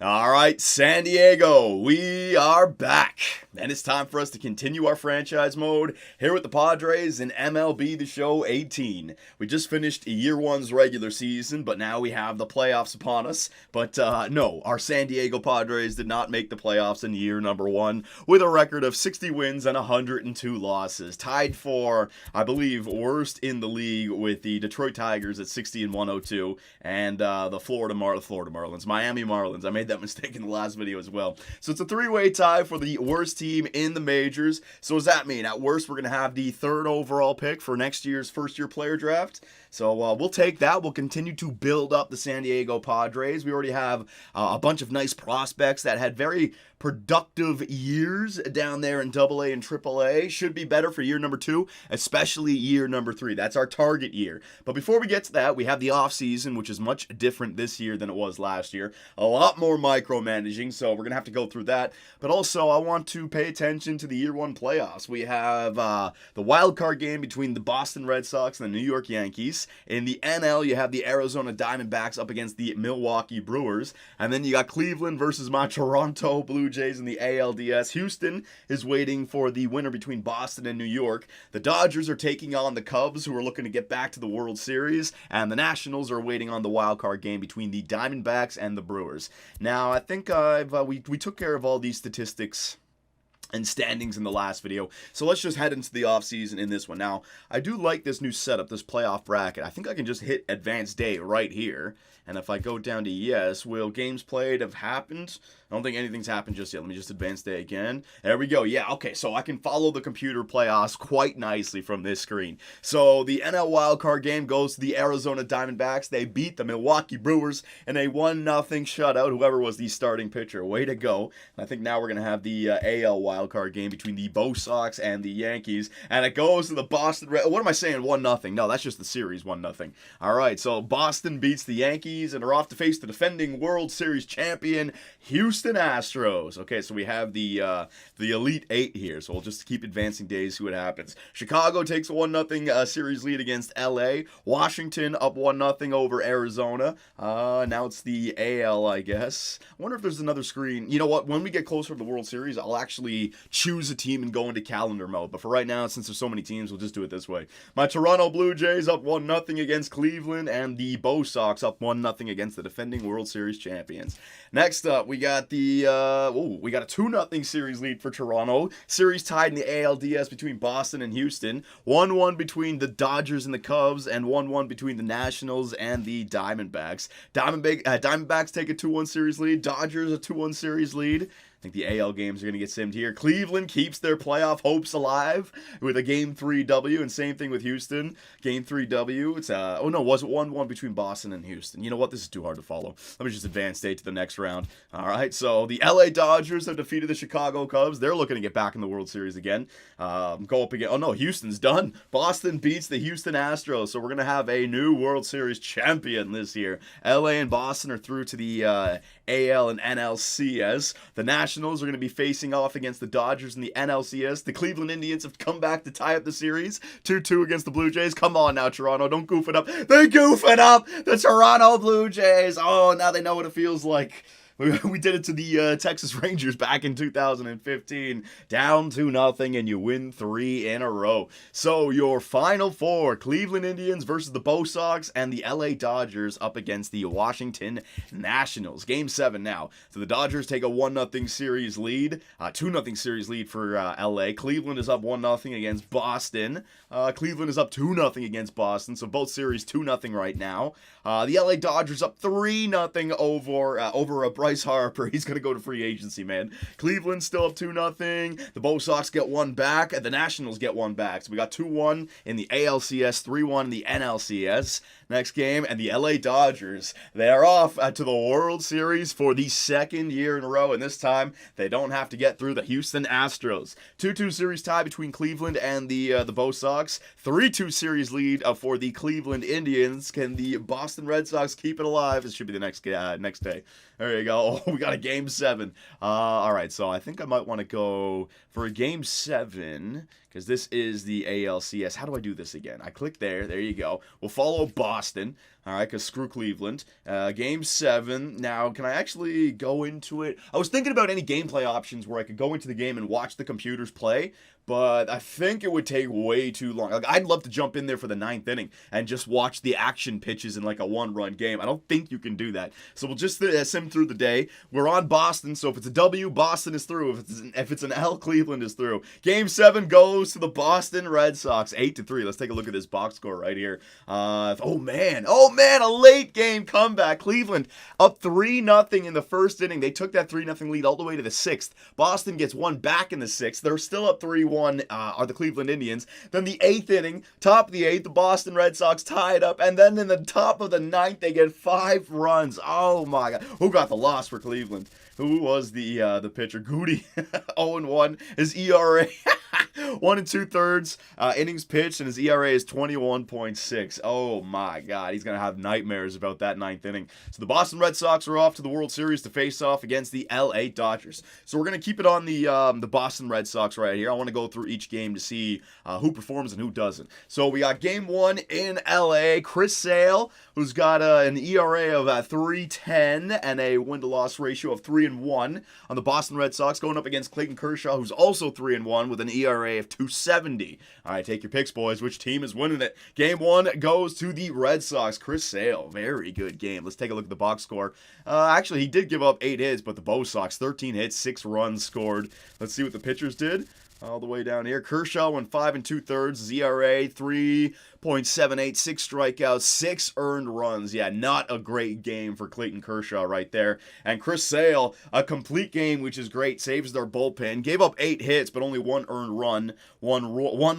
All right, San Diego, we are back. And it's time for us to continue our franchise mode here with the Padres in MLB The Show 18. We just finished year one's regular season, but now we have the playoffs upon us. But no, our San Diego Padres did not make the playoffs in year number one with a record of 60 wins and 102 losses. Tied for, I believe, worst in the league with the Detroit Tigers at 60 and 102 and the Florida Marlins, Miami Marlins. I made that mistake in the last video as well. So it's a three-way tie for the worst team in the majors. So what does that mean? At worst, we're going to have the third overall pick for next year's first-year player draft. So we'll take that. We'll continue to build up the San Diego Padres. We already have a bunch of nice prospects that had very productive years down there in AA and AAA. Should be better for year number two, especially year number three. That's our target year. But before we get to that, we have the offseason, which is much different this year than it was last year. A lot more micromanaging, so we're going to have to go through that. But also, I want to pay attention to the year one playoffs. We have the wild card game between the Boston Red Sox and the New York Yankees. In the NL, you have the Arizona Diamondbacks up against the Milwaukee Brewers. And then you got Cleveland versus my Toronto Blue Jays in the ALDS. Houston is waiting for the winner between Boston and New York. The Dodgers are taking on the Cubs, who are looking to get back to the World Series. And the Nationals are waiting on the wild card game between the Diamondbacks and the Brewers. Now, I think we took care of all these statistics and standings in the last video. So let's just head into the offseason in this one. Now, I do like this new setup, this playoff bracket. I think I can just hit advanced day right here. And if I go down to yes, will games played have happened? I don't think anything's happened just yet. Let me just advance day again. There we go. Yeah, okay, so I can follow the computer playoffs quite nicely from this screen. So the NL wildcard game goes to the Arizona Diamondbacks. They beat the Milwaukee Brewers in a 1-0 shutout. Whoever was the starting pitcher. Way to go. And I think now we're going to have the AL wildcard game between the Bo Sox and the Yankees. And it goes to the Boston Red... What am I saying? 1-0. No, that's just the series 1-0. All right, so Boston beats the Yankees and are off to face the defending World Series champion Houston Astros. Okay, so we have the Elite Eight here, so we'll just keep advancing days, see what happens. Chicago takes a 1-0 series lead against LA. Washington up 1-0 over Arizona. Now it's the AL, I guess. I wonder if there's another screen. You know what? When we get closer to the World Series, I'll actually choose a team and go into calendar mode. But for right now, since there's so many teams, we'll just do it this way. My Toronto Blue Jays up 1-0 against Cleveland, and the Bo Sox up 1-0 against the defending World Series champions. Next up, we got a 2-0 series lead for Toronto. Series tied in the ALDS between Boston and Houston. 1-1 between the Dodgers and the Cubs, and 1-1 between the Nationals and the Diamondbacks. Diamondbacks take a 2-1 series lead. Dodgers a 2-1 series lead. I think the AL games are going to get simmed here. Cleveland keeps their playoff hopes alive with a Game 3 W, and same thing with Houston. Game 3 W. It's was it 1-1 between Boston and Houston? You know what? This is too hard to follow. Let me just advance state to the next round. All right, so the LA Dodgers have defeated the Chicago Cubs. They're looking to get back in the World Series again. Go up again. Oh, no, Houston's done. Boston beats the Houston Astros, so we're going to have a new World Series champion this year. LA and Boston are through to the AL and NLCS. The Nationals are going to be facing off against the Dodgers in the NLCS. The Cleveland Indians have come back to tie up the series 2-2 against the Blue Jays. Come on now, Toronto. Don't goof it up. They goof it up. The Toronto Blue Jays. Oh, now they know what it feels like. We did it to the Texas Rangers back in 2015. Down 2-0, and you win 3 in a row. So your final four, Cleveland Indians versus the Bo Sox and the LA Dodgers up against the Washington Nationals. Game 7 now. So the Dodgers take a 1-0 series lead. 2-0 series lead for LA. Cleveland is up 1-0 against Boston. Cleveland is up 2-0 against Boston. So both series 2-0 right now. The LA Dodgers up 3-0 over Bryce Harper. He's going to go to free agency, man. Cleveland still up 2-0. The Bo Sox get one back, and the Nationals get one back. So we got 2-1 in the ALCS, 3-1 in the NLCS. Next game, and the LA Dodgers, they're off to the World Series for the second year in a row, and this time they don't have to get through the Houston Astros. 2-2 series tie between Cleveland and the Bo Sox. 3-2 series lead for the Cleveland Indians. Can the Boston Red Sox keep it alive? It should be the next day. There you go. go. We got a Game 7. All right, so I think I might want to go for a Game 7, because this is the ALCS. How do I do this again? I click there. There you go. We'll follow Boston. All right, because screw Cleveland. Game 7. Now, can I actually go into it? I was thinking about any gameplay options where I could go into the game and watch the computers play, but I think it would take way too long. Like, I'd love to jump in there for the 9th inning and just watch the action pitches in like a one-run game. I don't think you can do that. So we'll just sim through the day. We're on Boston, so if it's a W, Boston is through. If it's an L, Cleveland is through. Game 7 goes to the Boston Red Sox, 8-3. Let's take a look at this box score right here. Oh man, a late game comeback. Cleveland up 3-0 in the first inning. They took that 3-0 lead all the way to the 6th. Boston gets one back in the 6th. They're still up 3-1, are the Cleveland Indians. Then the 8th inning, top of the 8th, the Boston Red Sox tie it up. And then in the top of the 9th, they get 5 runs. Oh my God. Who got the loss for Cleveland? Who was the pitcher? Goody. 0-1. His ERA 1 2/3 innings pitched, and his ERA is 21.6. Oh my God, he's gonna have nightmares about that 9th inning. So the Boston Red Sox are off to the World Series to face off against the LA Dodgers. So we're gonna keep it on the Boston Red Sox right here. I want to go through each game to see who performs and who doesn't. So we got Game 1 in LA. Chris Sale, who's got an ERA of 3.10 and a win-to-loss ratio of 3-1 on the Boston Red Sox, going up against Clayton Kershaw, who's also 3-1 with an ERA of 2.70. All right, take your picks, boys. Which team is winning it? Game 1 goes to the Red Sox. Chris Sale, very good game. Let's take a look at the box score. Actually, he did give up 8 hits, but the Bo Sox, 13 hits, 6 runs scored. Let's see what the pitchers did. All the way down here. Kershaw went 5 2/3, ERA 3.78, 6 strikeouts, 6 earned runs. Yeah, not a great game for Clayton Kershaw right there. And Chris Sale, a complete game, which is great, saves their bullpen. Gave up 8 hits, but only 1 earned run, 1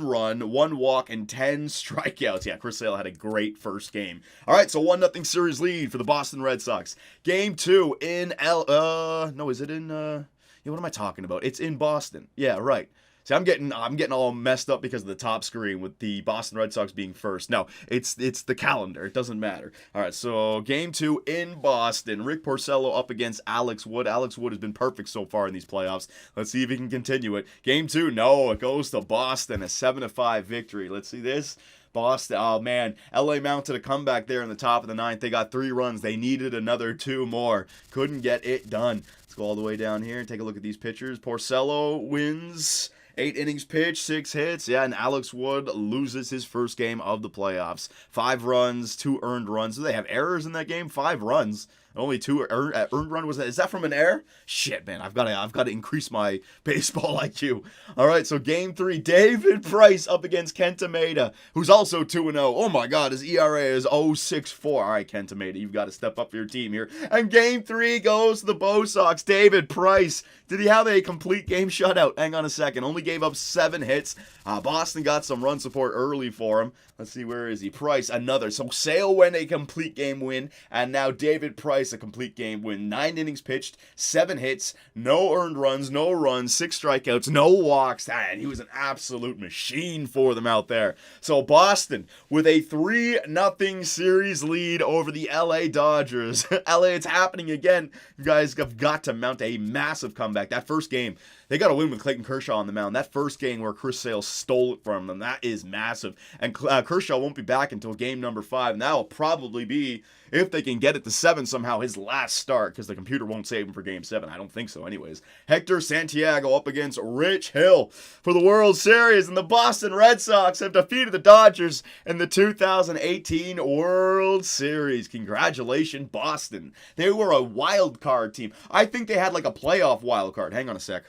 run, 1 walk, and 10 strikeouts. Yeah, Chris Sale had a great first game. All right, so 1-0 series lead for the Boston Red Sox. Game 2 in no, is it in what am I talking about? It's in Boston. Yeah, right. See, I'm getting all messed up because of the top screen with the Boston Red Sox being first. No, it's the calendar. It doesn't matter. All right, so Game 2 in Boston. Rick Porcello up against Alex Wood. Alex Wood has been perfect so far in these playoffs. Let's see if he can continue it. Game 2, no, it goes to Boston, a 7-5 victory. Let's see this. Boston, oh man, LA mounted a comeback there in the top of the 9th. They got 3 runs. They needed another 2 more. Couldn't get it done. Let's go all the way down here and take a look at these pitchers. Porcello wins 8 innings pitched, 6 hits. Yeah, and Alex Wood loses his first game of the playoffs. 5 runs, 2 earned runs. Do they have errors in that game? 5 runs. Only 2 earned run. Is that from an error? Shit, man. I've got to increase my baseball IQ. All right, so Game 3, David Price up against Kenta Maeda, who's also 2-0. Oh my God, his ERA is 0.64. All right, Kenta Maeda, you've got to step up for your team here. And Game 3 goes to the Bo Sox. David Price, did he have a complete game shutout? Hang on a second. Only gave up 7 hits. Boston got some run support early for him. Let's see, where is he? Price, another. So Sale went a complete game win, and now David Price a complete game win. 9 innings pitched, 7 hits, no earned runs, no runs, 6 strikeouts, no walks. And he was an absolute machine for them out there. So Boston with a 3-0 series lead over the LA Dodgers. LA, it's happening again. You guys have got to mount a massive comeback. That first game, they got to win with Clayton Kershaw on the mound. That first game where Chris Sale stole it from them, that is massive. And Kershaw won't be back until game number 5, and that will probably be, if they can get it to 7 somehow, his last start, because the computer won't save him for game 7. I don't think so anyways. Hector Santiago up against Rich Hill for the World Series, and the Boston Red Sox have defeated the Dodgers in the 2018 World Series. Congratulations, Boston. They were a wild card team. I think they had like a playoff wild card. Hang on a sec.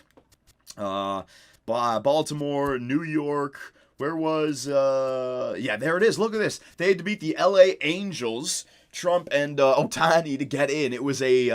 Baltimore, New York, where was, yeah, there it is. Look at this. They had to beat the LA Angels, Trump and Ohtani to get in. It was a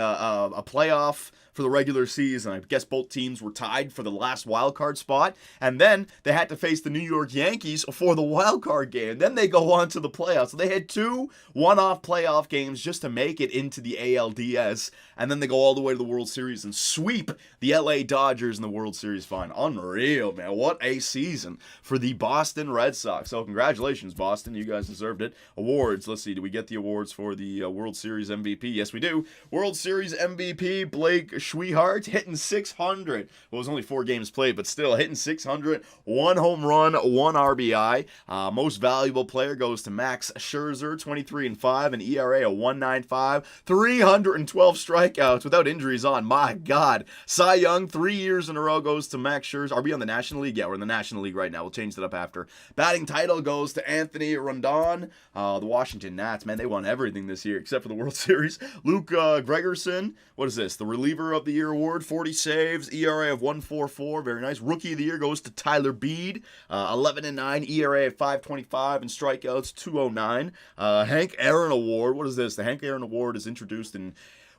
playoff for the regular season. I guess both teams were tied for the last wild card spot, and then they had to face the New York Yankees for the wild card game. Then they go on to the playoffs. So they had 2 one-off playoff games just to make it into the ALDS, and then they go all the way to the World Series and sweep the LA Dodgers in the World Series final. Unreal, man. What a season for the Boston Red Sox. So congratulations, Boston. You guys deserved it. Awards. Let's see. Do we get the awards for for the World Series MVP? Yes, we do. World Series MVP Blake Schwehart hitting 600. Well, it was only 4 games played, but still hitting 600. 1 home run, 1 RBI. Most valuable player goes to Max Scherzer, 23-5, an ERA of 1.95, 312 strikeouts without injuries on. My God. Cy Young, 3 years in a row goes to Max Scherzer. Are we on the National League? Yeah, we're in the National League right now. We'll change that up after. Batting title goes to Anthony Rondon. The Washington Nats, man, they won everything this year except for the World Series. Luke Gregerson, what is this? The Reliever of the Year award, 40 saves, ERA of 1.44, very nice. Rookie of the Year goes to Tyler Beede, 11-9, ERA of 5.25, and strikeouts 209. Hank Aaron Award, what is this? The Hank Aaron Award was introduced in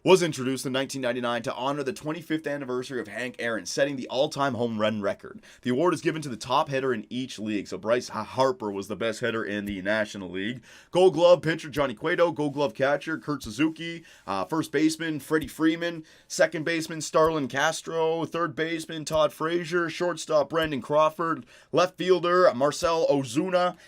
1999 to honor the 25th anniversary of Hank Aaron setting the all-time home run record. The award is given to the top hitter in each league. So Bryce Harper was the best hitter in the National League. Gold Glove pitcher Johnny Cueto, Gold Glove catcher Kurt Suzuki, first baseman Freddie Freeman, second baseman Starlin Castro, third baseman Todd Frazier, shortstop Brandon Crawford, left fielder Marcel Ozuna,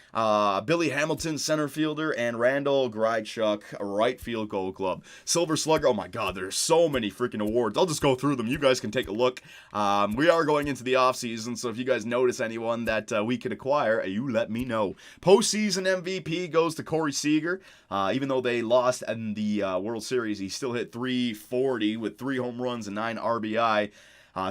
Billy Hamilton center fielder, and Randall Grichuk right field Gold Glove. Silver Slugger, oh my God, there's so many freaking awards. I'll just go through them. You guys can take a look. We are going into the offseason, so if you guys notice anyone that we could acquire, you let me know. Postseason MVP goes to Corey Seager. Even though they lost in the World Series, he still hit 340 with 3 home runs and 9 RBI.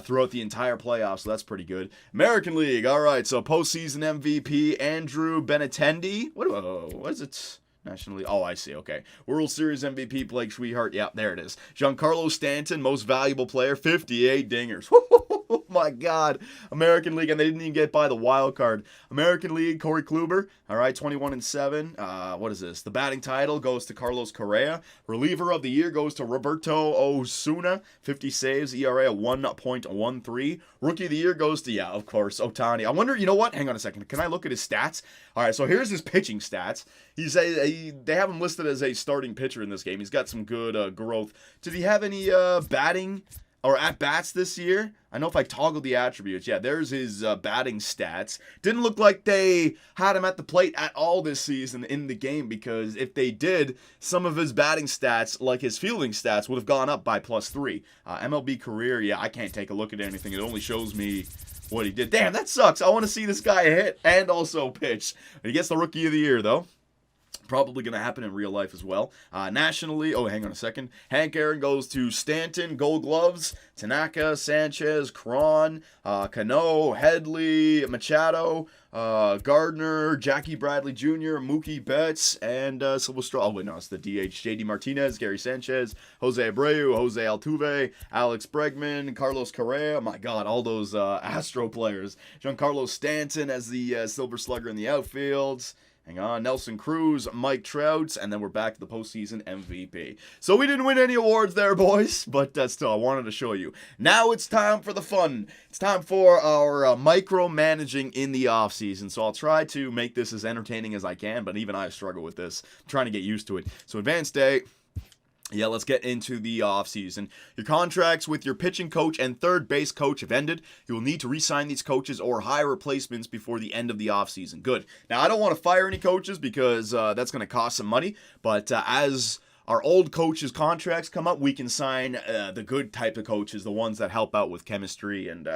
Throughout the entire playoffs, so that's pretty good. American League, all right, so postseason MVP, Andrew Benintendi. What is it? National League. Oh, I see. Okay. World Series MVP, Blake Schwehart. Yeah, there it is. Giancarlo Stanton, most valuable player, 58 dingers. Oh my God. American League, and they didn't even get by the wild card. American League, Corey Kluber. All right, 21-7. What is this? The batting title goes to Carlos Correa. Reliever of the year goes to Roberto Osuna, 50 saves, ERA of 1.13. Rookie of the year goes to, yeah, of course, Ohtani. I wonder, you know what? Hang on a second. Can I look at his stats? All right, so here's his pitching stats. They have him listed as a starting pitcher in this game. He's got some good growth. Did he have any batting or at-bats this year? I know if I toggle the attributes, yeah, there's his batting stats. Didn't look like they had him at the plate at all this season in the game, because if they did, some of his batting stats, like his fielding stats, would have gone up by +3. MLB career, yeah, I can't take a look at anything. It only shows me what he did. Damn, that sucks. I want to see this guy hit and also pitch. He gets the Rookie of the Year, though. Probably going to happen in real life as well. Nationally, oh, hang on a second. Hank Aaron goes to Stanton, Gold Gloves, Tanaka, Sanchez, Cron, Cano, Headley, Machado, Gardner, Jackie Bradley Jr., Mookie Betts, and Silvestro. Oh, wait, no, it's the DH. JD Martinez, Gary Sanchez, Jose Abreu, Jose Altuve, Alex Bregman, Carlos Correa. My God, all those Astro players. Giancarlo Stanton as the Silver Slugger in the outfields. Hang on, Nelson Cruz, Mike Trout, and then we're back to the postseason MVP. So we didn't win any awards there, boys, but still, I wanted to show you. Now it's time for the fun. It's time for our micromanaging in the offseason. So I'll try to make this as entertaining as I can, but even I struggle with this. I'm trying to get used to it. So advanced day. Yeah, let's get into the offseason. Your contracts with your pitching coach and third base coach have ended. You will need to re-sign these coaches or hire replacements before the end of the offseason. Good. Now, I don't want to fire any coaches because that's going to cost some money, but as our old coaches' contracts come up, we can sign the good type of coaches, the ones that help out with chemistry and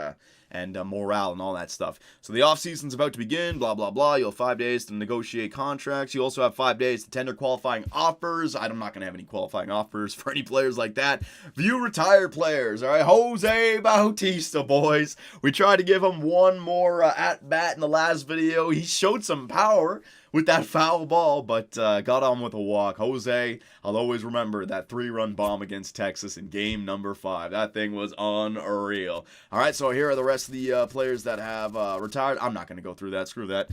morale and all that stuff. So the offseason's about to begin, blah, blah, blah. You'll have 5 days to negotiate contracts. You also have 5 days to tender qualifying offers. I'm not going to have any qualifying offers for any players like that. View retired players, all right? Jose Bautista, boys. We tried to give him one more at-bat in the last video. He showed some power with that foul ball, but got on with a walk. Jose, I'll always remember that 3-run bomb against Texas in game number 5. That thing was unreal. All right, so here are the rest of the players that have retired. I'm not going to go through that. Screw that.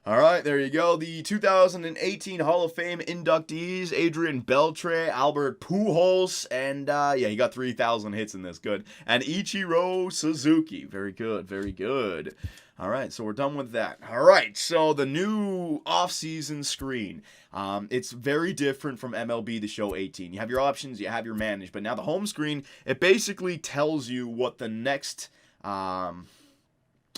All right, there you go. The 2018 Hall of Fame inductees, Adrian Beltre, Albert Pujols, and yeah, he got 3,000 hits in this. Good. And Ichiro Suzuki. Very good, very good. All right, so we're done with that. All right, so the new off-season screen. It's very different from MLB The Show 18. You have your options, you have your manage, but now the home screen, it basically tells you what the next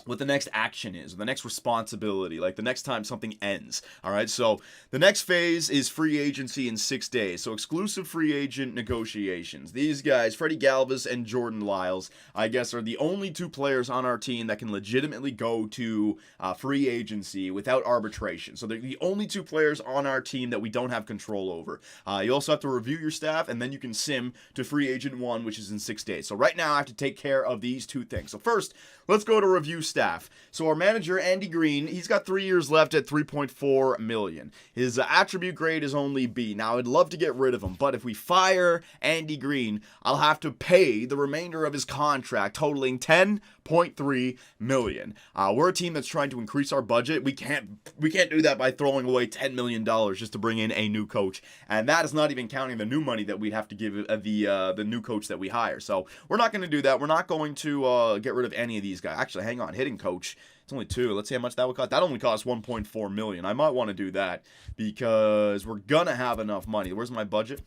what the next action is, or the next responsibility, like the next time something ends. All right, so the next phase is free agency in 6 days. So exclusive free agent negotiations. These guys, Freddy Galvis and Jordan Lyles, I guess, are the only 2 players on our team that can legitimately go to free agency without arbitration. So they're the only 2 players on our team that we don't have control over. You also have to review your staff, and then you can sim to free agent 1, which is in 6 days. So right now I have to take care of these 2 things. So first, let's go to review staff. So our manager, Andy Green, he's got 3 years left at $3.4 million. His attribute grade is only B. Now, I'd love to get rid of him, but if we fire Andy Green, I'll have to pay the remainder of his contract, totaling $10.3 million. We're a team that's trying to increase our budget. We can't do that by throwing away $10 million just to bring in a new coach, and that is not even counting the new money that we'd have to give the new coach that we hire. So we're not going to do that. We're not going to get rid of any of these guys. Actually, hang on, hitting coach. It's only 2. Let's see how much that would cost. That only cost $1.4 million. I might want to do that because we're gonna have enough money. Where's my budget?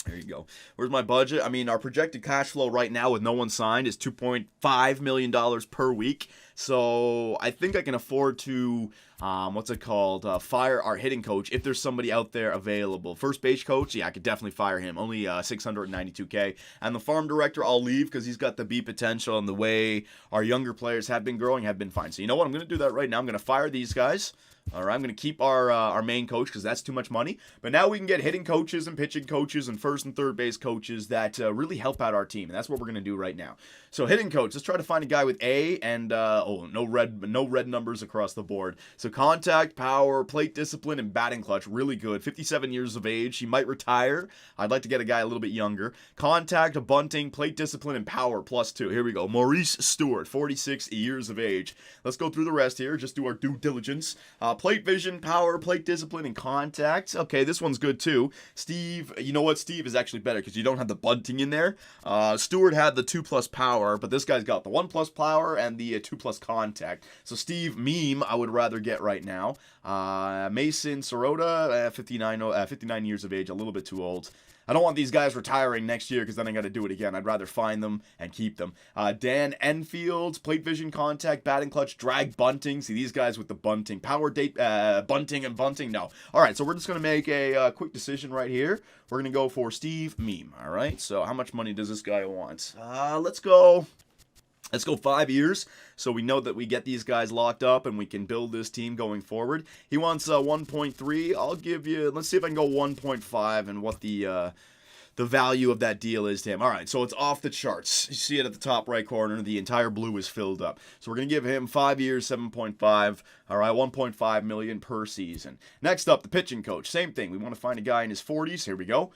There you go. Where's my budget? I mean, our projected cash flow right now with no one signed is $2.5 million per week. So I think I can afford to, fire our hitting coach if there's somebody out there available. First base coach, yeah, I could definitely fire him. Only $692K. And the farm director, I'll leave because he's got the B potential, and the way our younger players have been growing have been fine. So you know what? I'm going to do that right now. I'm going to fire these guys. All right, I'm going to keep our main coach because that's too much money. But now we can get hitting coaches and pitching coaches and first and third base coaches that really help out our team. And that's what we're going to do right now. So hitting coach, let's try to find a guy with A and, no red numbers across the board. So contact, power, plate discipline, and batting clutch, really good. 57 years of age. He might retire. I'd like to get a guy a little bit younger. Contact, bunting, plate discipline, and power, +2. Here we go. Maurice Stewart, 46 years of age. Let's go through the rest here. Just do our due diligence. Plate vision, power, plate discipline, and contact. Okay, this one's good too. Steve, you know what? Steve is actually better because you don't have the bunting in there. Stewart had the 2+ power, but this guy's got the 1+ power and the 2+ contact. So Steve Meme, I would rather get right now. Mason Sirota, 59 years of age, a little bit too old. I don't want these guys retiring next year because then I got to do it again. I'd rather find them and keep them. Dan Enfield, plate vision, contact, batting clutch, drag, bunting. See, these guys with the bunting. Power date, bunting and bunting. No. All right, so we're just going to make a quick decision right here. We're going to go for Steve Meme. All right, so how much money does this guy want? Let's go 5 years, so we know that we get these guys locked up and we can build this team going forward. He wants 1.3. I'll give you, let's see if I can go 1.5 and what the value of that deal is to him. All right, so it's off the charts. You see it at the top right corner. The entire blue is filled up. So we're going to give him 5 years, 7.5. All right, $1.5 million per season. Next up, the pitching coach. Same thing. We want to find a guy in his 40s. Here we go.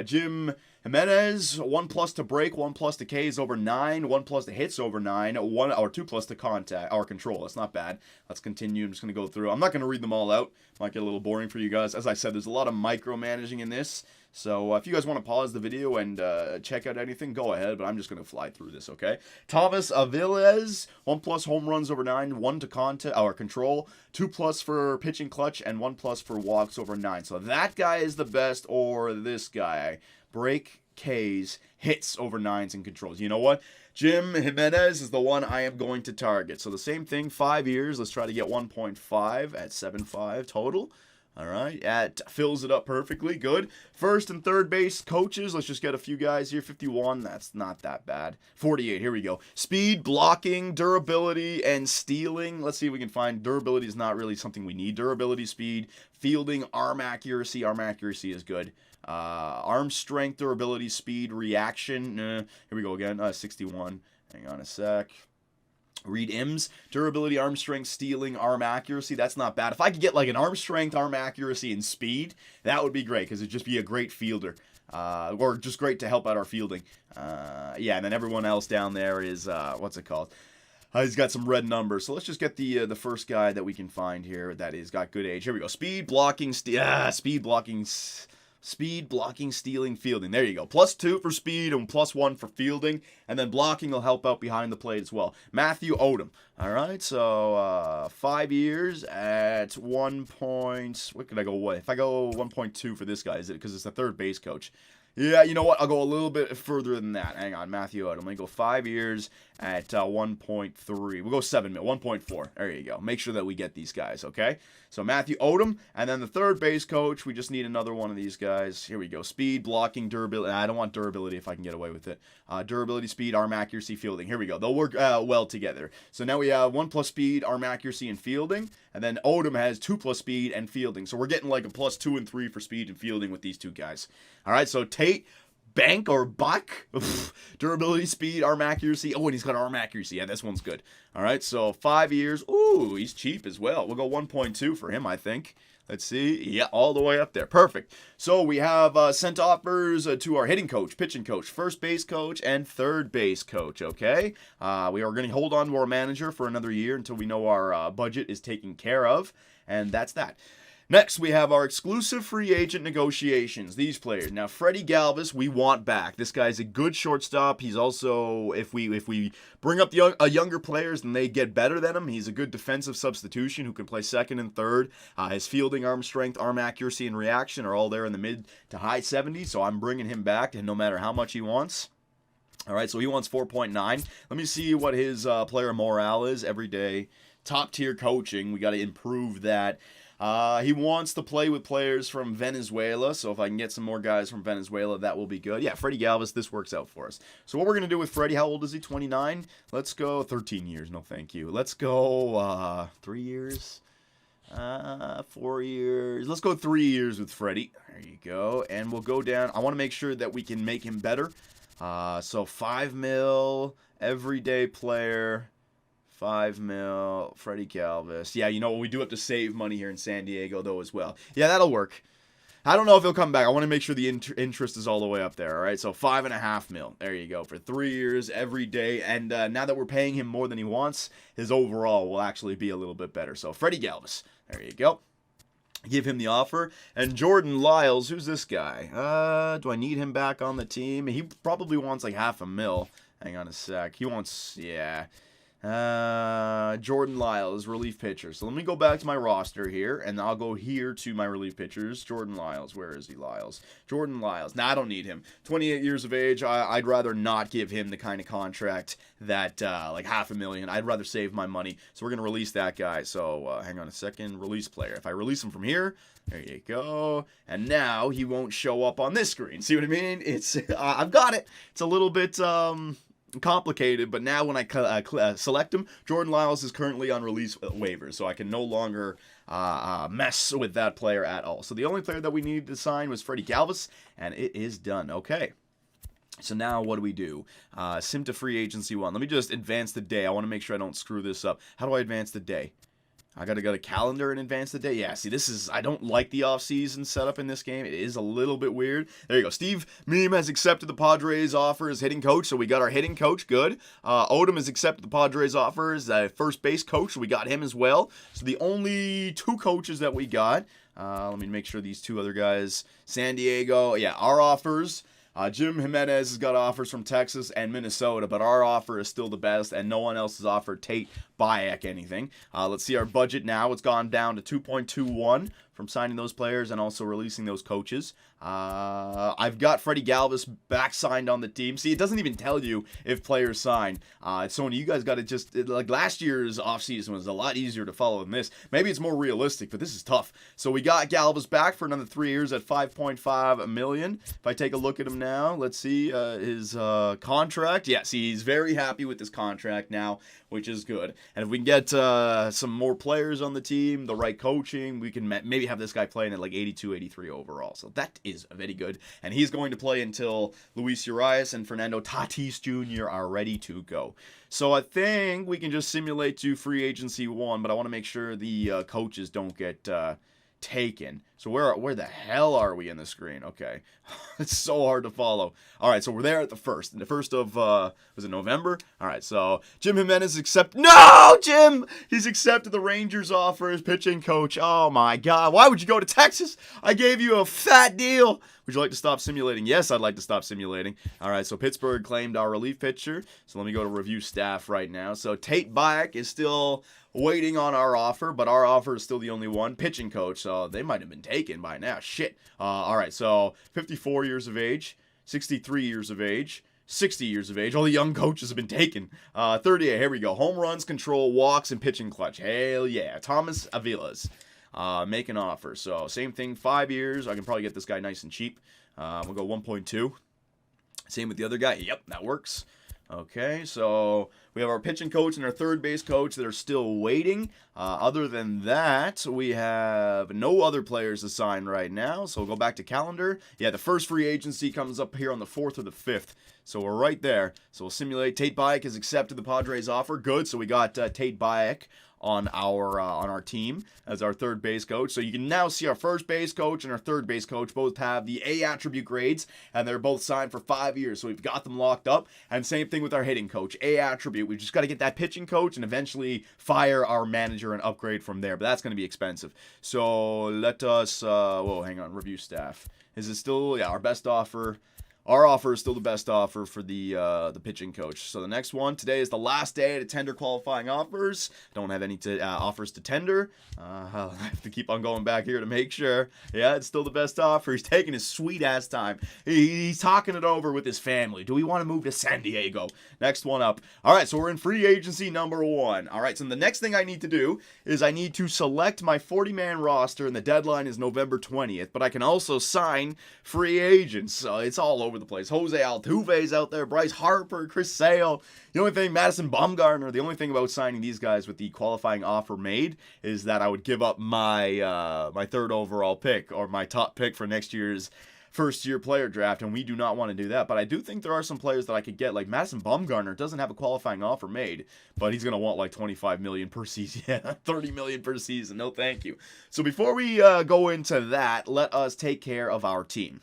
Jim Jimenez, 1+ to break, 1+ to Ks over 9, 1+ to hits over 9, 2+ to contact or control. That's not bad. Let's continue. I'm just going to go through. I'm not going to read them all out. Might get a little boring for you guys. As I said, there's a lot of micromanaging in this. So if you guys want to pause the video and check out anything, go ahead. But I'm just going to fly through this, okay? Thomas Aviles, 1+ home runs over 9, 1 to contact or control, 2+ for pitching clutch, and 1+ for walks over 9. So that guy is the best, or this guy. Break, Ks, hits over 9s, and controls. You know what? Jim Jimenez is the one I am going to target. So the same thing, 5 years. Let's try to get 1.5 at 7.5 total. All right, that fills it up perfectly. Good. First and third base coaches. Let's just get a few guys here. 51. That's not that bad. 48. Here we go. Speed, blocking, durability, and stealing. Let's see if we can find durability is not really something we need. Durability, speed, fielding, arm accuracy. Arm accuracy is good. Arm strength, durability, speed, reaction. Here we go again. 61. Hang on a sec. Read Ims, durability, arm strength, stealing, arm accuracy. That's not bad. If I could get like an arm strength, arm accuracy, and speed, that would be great because it'd just be a great fielder. Or just great to help out our fielding. Yeah, and then everyone else down there is, what's it called? He's got some red numbers. So let's just get the first guy that we can find here that is got good age. Here we go. Speed, blocking, speed, blocking, stealing, fielding. There you go. +2 for speed and +1 for fielding. And then blocking will help out behind the plate as well. Matthew Odom. All right, so 5 years at 1 point. What could I go with? If I go 1.2 for this guy, is it because it's the third base coach? Yeah, you know what? I'll go a little bit further than that. Hang on, Matthew Odom. Let me go 5 years at 1.3. We'll go 7 mil, 1.4. There you go. Make sure that we get these guys, okay? So Matthew Odom, and then the third base coach, we just need another one of these guys. Here we go. Speed, blocking, durability. I don't want durability if I can get away with it. Durability, speed, arm accuracy, fielding. Here we go. They'll work well together. So now we have 1+ speed, arm accuracy, and fielding. And then Odom has 2+ speed and fielding. So we're getting like a +2 and 3 for speed and fielding with these two guys. All right, so Tate, Bank or Buck, durability, speed, arm accuracy. Oh, and he's got arm accuracy. Yeah, this one's good. All right, so 5 years. Ooh, he's cheap as well. We'll go 1.2 for him, I think. Let's see. Yeah, all the way up there. Perfect. So we have sent offers to our hitting coach, pitching coach, first base coach, and third base coach, okay? We are going to hold on to our manager for another year until we know our budget is taken care of, and that's that. Next, we have our exclusive free agent negotiations. These players. Now, Freddy Galvis, we want back. This guy's a good shortstop. He's also, if we bring up younger players and they get better than him, he's a good defensive substitution who can play second and third. His fielding, arm strength, arm accuracy, and reaction are all there in the mid to high 70s, so I'm bringing him back, and no matter how much he wants. All right, so he wants 4.9. Let me see what his player morale is every day. Top-tier coaching. We got to improve that. He wants to play with players from Venezuela, so if I can get some more guys from Venezuela, that will be good. Yeah, Freddy Galvis, this works out for us. So what we're going to do with Freddy, how old is he, 29? Let's go 13 years, no thank you. Let's go 3 years, 4 years. Let's go 3 years with Freddy. There you go, and we'll go down. I want to make sure that we can make him better. So 5 mil, everyday player. 5 mil, Freddy Galvis. Yeah, you know what? We do have to save money here in San Diego, though, as well. Yeah, that'll work. I don't know if he'll come back. I want to make sure the interest is all the way up there, all right? So 5.5 mil. There you go. For 3 years, every day. And now that we're paying him more than he wants, his overall will actually be a little bit better. So Freddy Galvis. There you go. Give him the offer. And Jordan Lyles, who's this guy? Do I need him back on the team? He probably wants like $500,000. Hang on a sec. He wants, yeah. Jordan Lyles, relief pitcher. So let me go back to my roster here, and I'll go here to my relief pitchers. Jordan Lyles. Where is he, Lyles? Jordan Lyles. Nah, I don't need him. 28 years of age. I'd rather not give him the kind of contract that, like $500,000. I'd rather save my money. So we're going to release that guy. So, hang on a second. Release player. If I release him from here, there you go. And now he won't show up on this screen. See what I mean? It's, I've got it. It's a little bit, complicated, but now when I select him, Jordan Lyles is currently on release waivers, so I can no longer mess with that player at all. So the only player that we needed to sign was Freddy Galvis, and it is done. Okay. So now what do we do? Sim to free agency 1. Let me just advance the day. I want to make sure I don't screw this up. How do I advance the day? I gotta go to calendar and advance the day. Yeah, see, this is, I don't like the off-season setup in this game. It is a little bit weird. There you go. Steve Meme has accepted the Padres offer as hitting coach, so we got our hitting coach. Good. Odom has accepted the Padres offer as first base coach, so we got him as well. So the only 2 coaches that we got, let me make sure these 2 other guys, San Diego, yeah, our offers. Jim Jimenez has got offers from Texas and Minnesota, but our offer is still the best, and no one else has offered Tate Bayek anything. Let's see our budget now. It's gone down to 2.21 from signing those players and also releasing those coaches. I've got Freddy Galvis back signed on the team. See, it doesn't even tell you if players sign. Sony, you guys got to just, like last year's offseason was a lot easier to follow than this. Maybe it's more realistic, but this is tough. So we got Galvis back for another 3 years at $5.5 million. If I take a look at him now, let's see his contract. Yeah, see, he's very happy with his contract now, which is good. And if we can get some more players on the team, the right coaching, we can maybe have this guy playing at like 82, 83 overall. So that is very good. And he's going to play until Luis Urias and Fernando Tatis Jr. are ready to go. So I think we can just simulate to free agency 1, but I want to make sure the coaches don't get taken. So where the hell are we in the screen? Okay. It's so hard to follow. All right, so we're there at the 1st of, was it November? All right, so Jim Jimenez No, Jim! He's accepted the Rangers offer as pitching coach. Oh, my God. Why would you go to Texas? I gave you a fat deal. Would you like to stop simulating? Yes, I'd like to stop simulating. All right, so Pittsburgh claimed our relief pitcher. So let me go to review staff right now. So Tate Bayek is still waiting on our offer, but our offer is still the only one. Pitching coach, so they might have been taken by now. Shit. All right, so 54 years of age. 63 years of age. 60 years of age. All the young coaches have been taken. 38. Here we go. Home runs, control, walks, and pitching clutch. Hell yeah. Thomas Avilas. Make an offer. So same thing. 5 years. I can probably get this guy nice and cheap. We'll go 1.2. Same with the other guy. Yep, that works. Okay, so we have our pitching coach and our third base coach that are still waiting. Other than that, we have no other players assigned right now. So we'll go back to calendar. Yeah, the first free agency comes up here on the 4th or the 5th. So we're right there. So we'll simulate. Tate Bayek has accepted the Padres offer. Good. So we got Tate Bayek on our team as our third base coach. So you can now see our first base coach and our third base coach both have the A attribute grades, and they're both signed for 5 years. So we've got them locked up. And same thing with our hitting coach, A attribute. We've just got to get that pitching coach and eventually fire our manager and upgrade from there. But that's going to be expensive. So let us, hang on, review staff. Is it still, yeah, our best offer? Our offer is still the best offer for the pitching coach. So the next one, today is the last day to tender qualifying offers. Don't have any offers to tender. I'll have to keep on going back here to make sure. Yeah, it's still the best offer. He's taking his sweet-ass time. He's talking it over with his family. Do we want to move to San Diego? Next one up. All right, so we're in free agency number 1. All right, so the next thing I need to do is I need to select my 40-man roster, and the deadline is November 20th. But I can also sign free agents. So it's all over the place. Jose Altuve's out there, Bryce Harper, Chris Sale. The only thing, Madison Bumgarner, the only thing about signing these guys with the qualifying offer made is that I would give up my my 3rd overall pick or my top pick for next year's first-year player draft, and we do not want to do that. But I do think there are some players that I could get, like Madison Bumgarner doesn't have a qualifying offer made, but he's going to want like $25 million per season, $30 million per season. No, thank you. So before we go into that, let us take care of our team.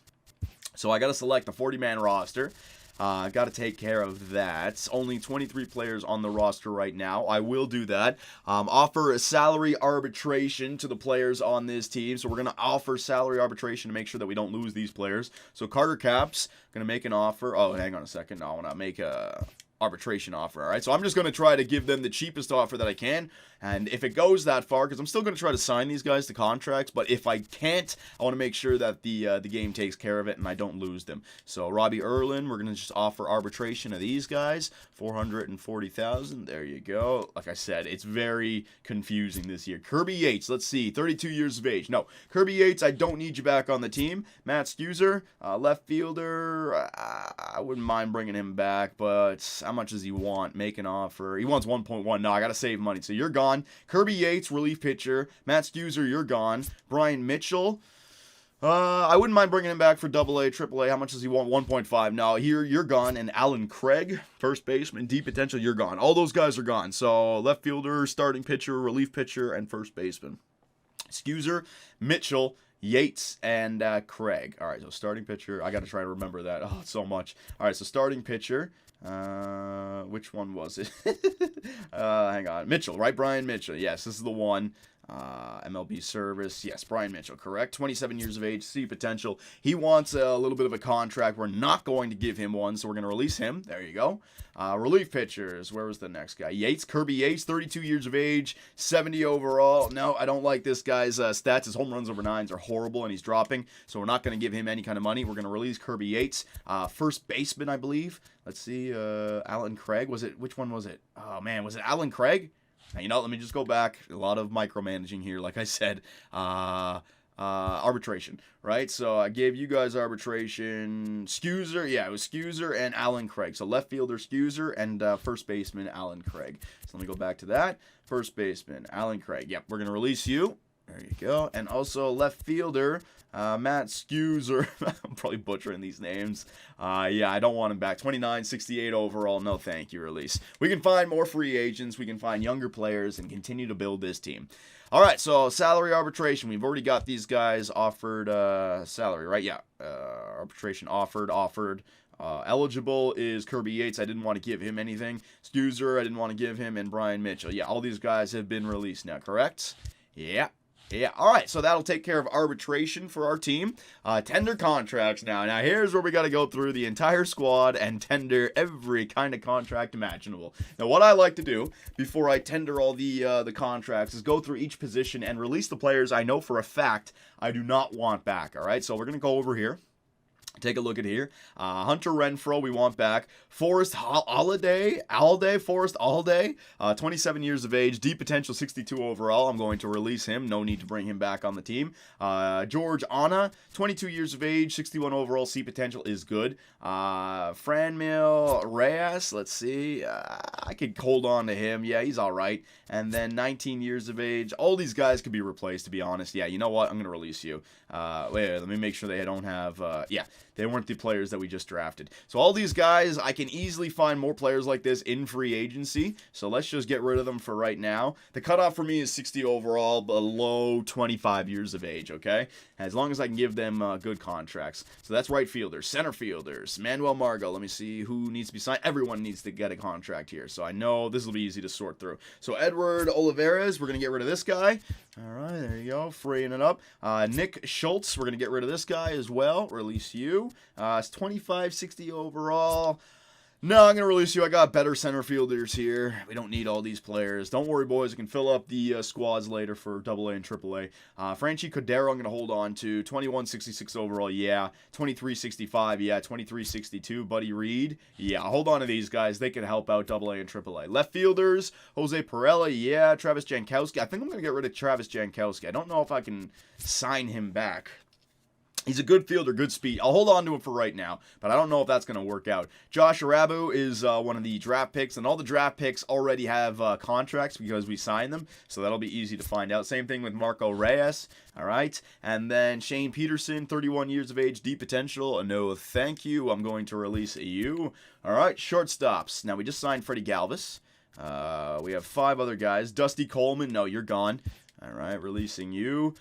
So I got to select the 40-man roster. Got to take care of that. Only 23 players on the roster right now. I will do that. Offer a salary arbitration to the players on this team. So we're going to offer salary arbitration to make sure that we don't lose these players. So Carter Capps going to make an offer. Oh, hang on a second. No, I want to make a arbitration offer. All right, so I'm just going to try to give them the cheapest offer that I can, and if it goes that far, because I'm still going to try to sign these guys to contracts, but if I can't, I want to make sure that the game takes care of it and I don't lose them. So Robbie Erlin, we're going to just offer arbitration of these guys, $440,000. There you go. Like I said, it's very confusing this year. Kirby Yates, let's see, 32 years of age. No, Kirby Yates, I don't need you back on the team. Matt Scuser, left fielder, I wouldn't mind bringing him back, but how much does he want? Make an offer. He wants 1.1. No, I got to save money. So you're gone. Kirby Yates, relief pitcher. Matt Scuser, you're gone. Brian Mitchell. I wouldn't mind bringing him back for AA, AAA. How much does he want? 1.5. No, here you're gone. And Alan Craig, first baseman, deep potential, you're gone. All those guys are gone. So left fielder, starting pitcher, relief pitcher, and first baseman. Scuser, Mitchell, Yates, and Craig. All right, so starting pitcher. I got to try to remember that. Oh, so much. All right, so starting pitcher. Which one was it? Hang on. Mitchell, right? Brian Mitchell. Yes, this is the one. MLB service. Yes, Brian Mitchell, correct. 27 years of age, C potential. He wants a little bit of a contract. We're not going to give him one, so we're going to release him. There you go. Relief pitchers. Where was the next guy? Yates, Kirby Yates, 32 years of age, 70 overall. No, I don't like this guy's stats. His home runs over 9s are horrible, and he's dropping, so we're not going to give him any kind of money. We're going to release Kirby Yates. First baseman, I believe. Let's see. Alan Craig. Which one was it? Oh, man. Was it Alan Craig? Now, you know, let me just go back. A lot of micromanaging here, like I said. Arbitration, right? So I gave you guys arbitration. Scuser, yeah, it was Scuser and Alan Craig. So left fielder Scuser and first baseman Alan Craig. So let me go back to that. First baseman Alan Craig. Yep, we're going to release you. There you go. And also left fielder Matt Scuser. I'm probably butchering these names. Yeah, I don't want him back. 29, 68 overall. No, thank you, release. We can find more free agents. We can find younger players and continue to build this team. All right, so salary arbitration. We've already got these guys offered salary, right? Yeah, arbitration offered. Eligible is Kirby Yates. I didn't want to give him anything. Scuser, I didn't want to give him. And Brian Mitchell. Yeah, all these guys have been released now, correct? Yeah. Yeah, all right, so that'll take care of arbitration for our team. Tender contracts now. Now, here's where we got to go through the entire squad and tender every kind of contract imaginable. Now, what I like to do before I tender all the contracts is go through each position and release the players I know for a fact I do not want back, all right? So we're going to go over here. Take a look at here. Hunter Renfroe, we want back. Forrest Forrest Alday, 27 years of age, deep potential, 62 overall. I'm going to release him. No need to bring him back on the team. George Anna, 22 years of age, 61 overall. C potential is good. Franmil Reyes, let's see. I could hold on to him. Yeah, he's all right. And then 19 years of age. All these guys could be replaced, to be honest. Yeah, you know what? I'm going to release you. Wait, let me make sure they don't have... yeah, they weren't the players that we just drafted. So all these guys, I can easily find more players like this in free agency. So let's just get rid of them for right now. The cutoff for me is 60 overall, below 25 years of age, okay? As long as I can give them good contracts. So that's right fielders. Center fielders. Manuel Margot. Let me see who needs to be signed. Everyone needs to get a contract here. So I know this will be easy to sort through. So Edward Olivares, we're going to get rid of this guy. All right, there you go. Freeing it up. Nick Schultz, we're going to get rid of this guy as well. Release you. It's 25, 60 overall. No, I'm going to release you. I got better center fielders here. We don't need all these players. Don't worry, boys. We can fill up the squads later for AA and AAA. Franchi Cordero, I'm going to hold on to. 21.66 overall, yeah. 23.65, yeah. 23.62, Buddy Reed. Yeah, hold on to these guys. They can help out AA and AAA. Left fielders, Jose Perella, yeah. Travis Jankowski. I think I'm going to get rid of Travis Jankowski. I don't know if I can sign him back. He's a good fielder, good speed. I'll hold on to him for right now, but I don't know if that's going to work out. Josh Arabu is one of the draft picks, and all the draft picks already have contracts because we signed them, so that'll be easy to find out. Same thing with Marco Reyes, all right? And then Shane Peterson, 31 years of age, deep potential. No, thank you. I'm going to release you. All right, shortstops. Now, we just signed Freddy Galvis. We have 5 other guys. Dusty Coleman, no, you're gone. All right, releasing you.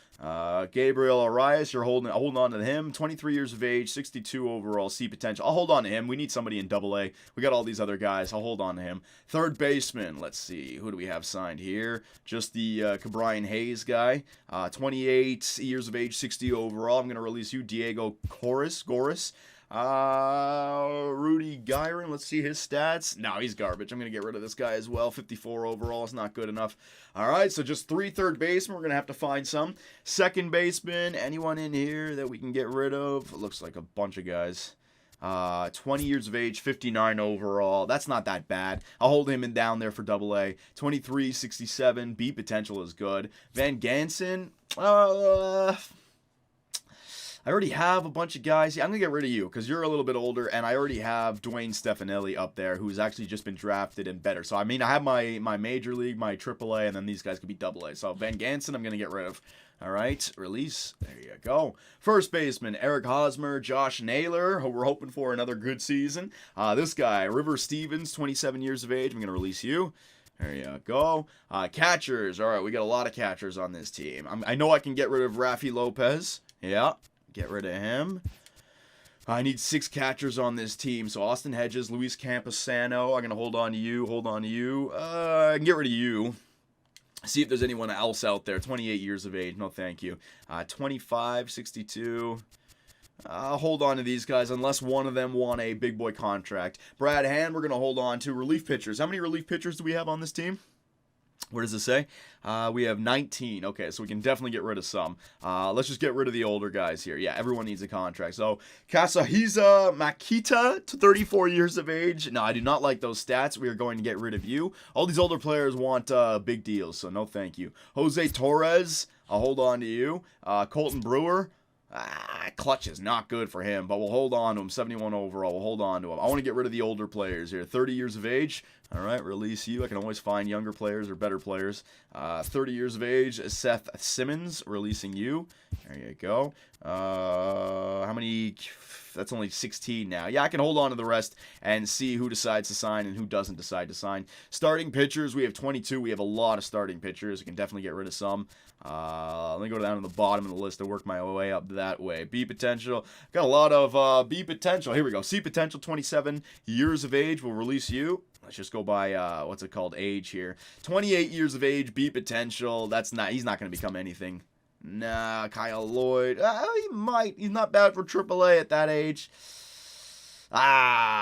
Gabriel Arias, you're holding on to him. 23 years of age, 62 overall, C potential. I'll hold on to him. We need somebody in AA. We got all these other guys. I'll hold on to him. Third baseman, let's see. Who do we have signed here? Just the Cabrian Hayes guy. 28 years of age, 60 overall. I'm going to release you. Diego Goris. Rudy Gyron, let's see his stats. No, he's garbage. I'm going to get rid of this guy as well. 54 overall is not good enough. All right, so just 3 third basemen. We're going to have to find some. Second baseman, anyone in here that we can get rid of? It looks like a bunch of guys. 20 years of age, 59 overall. That's not that bad. I'll hold him down there for AA. 23, 67. B potential is good. Van Gansen, I already have a bunch of guys. Yeah, I'm going to get rid of you because you're a little bit older, and I already have Dwayne Stefanelli up there who's actually just been drafted and better. So, I mean, I have my Major League, my AAA, and then these guys could be AA. So, Van Gansen, I'm going to get rid of. All right, release. There you go. First baseman, Eric Hosmer, Josh Naylor. We're hoping for another good season. This guy, River Stevens, 27 years of age. I'm going to release you. There you go. Catchers. All right, we got a lot of catchers on this team. I know I can get rid of Rafi Lopez. Yeah. Get rid of him. I need 6 catchers on this team. So Austin Hedges, Luis Camposano. I'm going to hold on to you. I can get rid of you. See if there's anyone else out there. 28 years of age. No, thank you. 25, 62. I'll hold on to these guys unless one of them won a big boy contract. Brad Hand, we're going to hold on to. Relief pitchers. How many relief pitchers do we have on this team? What does it say? We have 19. Okay, so we can definitely get rid of some. Let's just get rid of the older guys here. Yeah, everyone needs a contract. So, Kasahiza Makita, 34 years of age. No, I do not like those stats. We are going to get rid of you. All these older players want big deals, so no thank you. Jose Torres, I'll hold on to you. Colton Brewer. Clutch is not good for him, but we'll hold on to him. 71 overall. We'll hold on to him. I want to get rid of the older players here. 30 years of age. All right, release you. I can always find younger players or better players. 30 years of age. Seth Simmons, releasing you. There you go. How many? That's only 16 now. Yeah, I can hold on to the rest and see who decides to sign and who doesn't decide to sign. Starting pitchers, we have 22. We have a lot of starting pitchers. We can definitely get rid of some. Let me go down to the bottom of the list and work my way up that way. B potential. Got a lot of B potential. Here we go. C potential, 27 years of age. We'll release you. Let's just go by, what's it called, age here. 28 years of age, B potential. He's not going to become anything. Nah, Kyle Lloyd. He might. He's not bad for AAA at that age.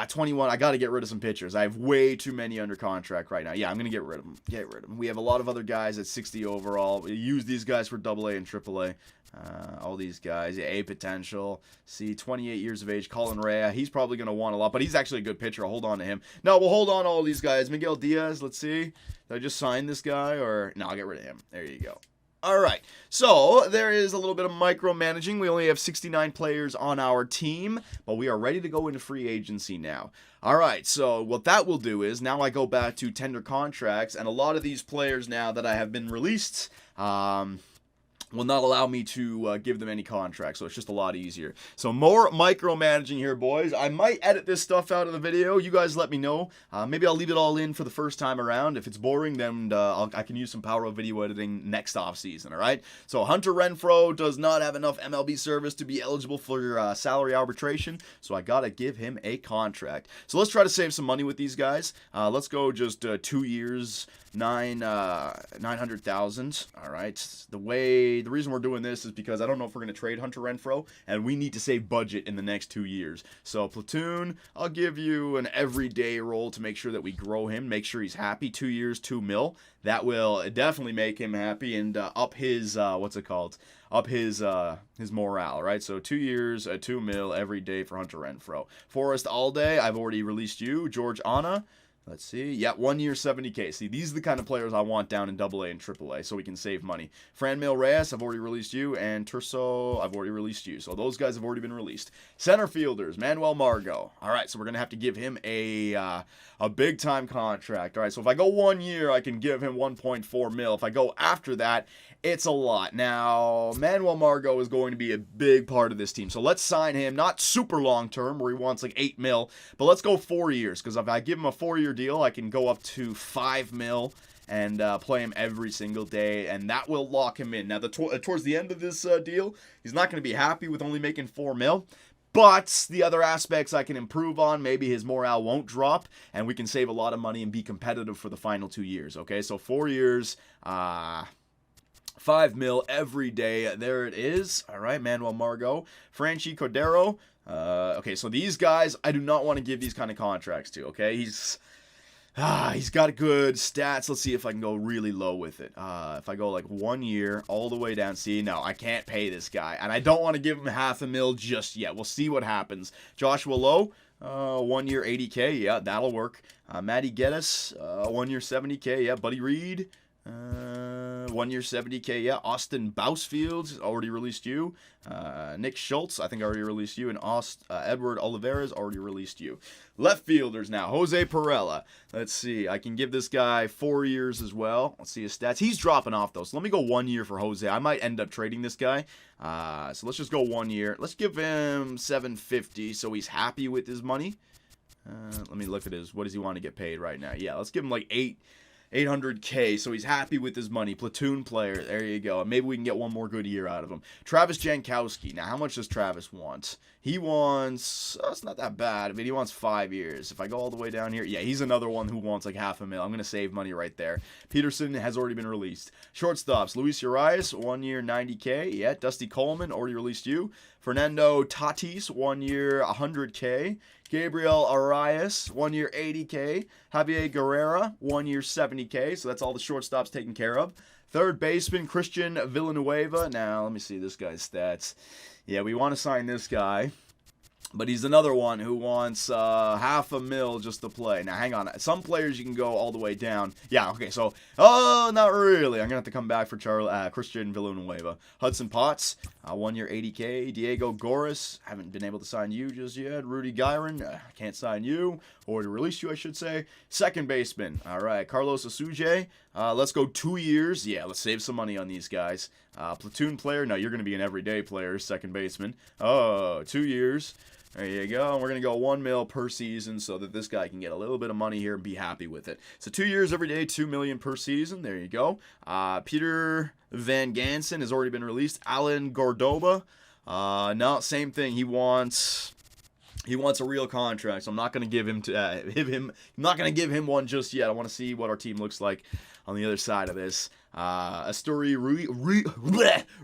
21. I got to get rid of some pitchers. I have way too many under contract right now. Yeah, I'm going to get rid of them. Get rid of them. We have a lot of other guys at 60 overall. We use these guys for AA and AAA. All these guys. Yeah, A potential. See, 28 years of age. Colin Rea. He's probably going to want a lot, but he's actually a good pitcher. I'll hold on to him. No, we'll hold on to all these guys. Miguel Diaz, let's see. Did I just sign this guy? Or no, I'll get rid of him. There you go. All right, so there is a little bit of micromanaging. We only have 69 players on our team, but we are ready to go into free agency now. All right, so what that will do is now I go back to tender contracts, and a lot of these players now that I have been released, will not allow me to give them any contracts, so it's just a lot easier. So more micromanaging here, boys. I might edit this stuff out of the video. You guys let me know. Maybe I'll leave it all in for the first time around. If it's boring, then I can use some Power of Video editing next offseason, all right? So Hunter Renfroe does not have enough MLB service to be eligible for salary arbitration, so I got to give him a contract. So let's try to save some money with these guys. Let's go just 2 years, 900,000. All right. The reason we're doing this is because I don't know if we're going to trade Hunter Renfroe, and we need to save budget in the next 2 years. So platoon, I'll give you an everyday role to make sure that we grow him, make sure he's happy. 2 years, 2 mil. That will definitely make him happy and up his up his morale, right? So 2 years, 2 mil every day for Hunter Renfroe. Forrest Alday, I've already released you. George Anna. Let's see. Yeah, 1 year, 70K. See, these are the kind of players I want down in AA and AAA so we can save money. Franmil Reyes, I've already released you. And Turso, I've already released you. So those guys have already been released. Center fielders, Manuel Margot. All right, so we're going to have to give him a big-time contract. All right, so if I go 1 year, I can give him 1.4 mil. If I go after that, it's a lot. Now, Manuel Margot is going to be a big part of this team. So let's sign him, not super long-term where he wants like 8 mil, but let's go 4 years. Because if I give him a 4-year deal, I can go up to 5 mil and play him every single day, and that will lock him in. Now, towards the end of this deal, he's not going to be happy with only making 4 mil, but the other aspects I can improve on. Maybe his morale won't drop, and we can save a lot of money and be competitive for the final 2 years, okay? So 4 years, 5 mil every day. There it is. All right, Manuel Margot. Franchi Cordero. Okay, so these guys, I do not want to give these kind of contracts to, okay? He's got good stats. Let's see if I can go really low with it. If I go like 1 year all the way down. See, no, I can't pay this guy. And I don't want to give him half a mil just yet. We'll see what happens. Joshua Lowe, 1 year 80K. Yeah, that'll work. Matty Geddes, 1 year 70K. Yeah, Buddy Reed. 1 year 70K, yeah. Austin Bousfield, already released you. Nick Schultz, I think I already released you. And Edward Olivares, already released you. Left fielders now. Jose Perella. Let's see. I can give this guy 4 years as well. Let's see his stats. He's dropping off, though. So let me go 1 year for Jose. I might end up trading this guy. So let's just go 1 year. Let's give him 750 so he's happy with his money. Let me look at what does he want to get paid right now? Yeah, let's give him like 800K, so he's happy with his money. Platoon player, there you go. Maybe we can get one more good year out of him. Travis Jankowski. Now, how much does Travis want? He wants, it's not that bad, but he wants 5 years. If I go all the way down here, yeah, he's another one who wants like half a mil. I'm going to save money right there. Peterson has already been released. Shortstops, Luis Urias, 1 year, 90K. Yeah, Dusty Coleman, already released you. Fernando Tatis, 1 year, 100K. Gabriel Arias, 1 year, 80K. Javier Guerrera, 1 year, 70K. So that's all the shortstops taken care of. Third baseman, Christian Villanueva. Now, let me see this guy's stats. Yeah, we want to sign this guy. But he's another one who wants half a mil just to play. Now, hang on. Some players you can go all the way down. Yeah, okay, so, not really. I'm going to have to come back for Christian Villanueva. Hudson Potts, 1 year, 80K. Diego Goris, haven't been able to sign you just yet. Rudy Gyron, can't sign you. Or to release you, I should say. Second baseman, all right. Carlos Asuje, let's go 2 years. Yeah, let's save some money on these guys. Platoon player, no, you're going to be an everyday player, second baseman. 2 years. There you go. And we're going to go 1 mil per season so that this guy can get a little bit of money here and be happy with it. So 2 years every day, 2 million per season. There you go. Peter Van Gansen has already been released. Alan Gordoba. No, same thing. He wants He wants a real contract, so I'm not going to give him I'm not going to give him one just yet. I want to see what our team looks like on the other side of this. Asturi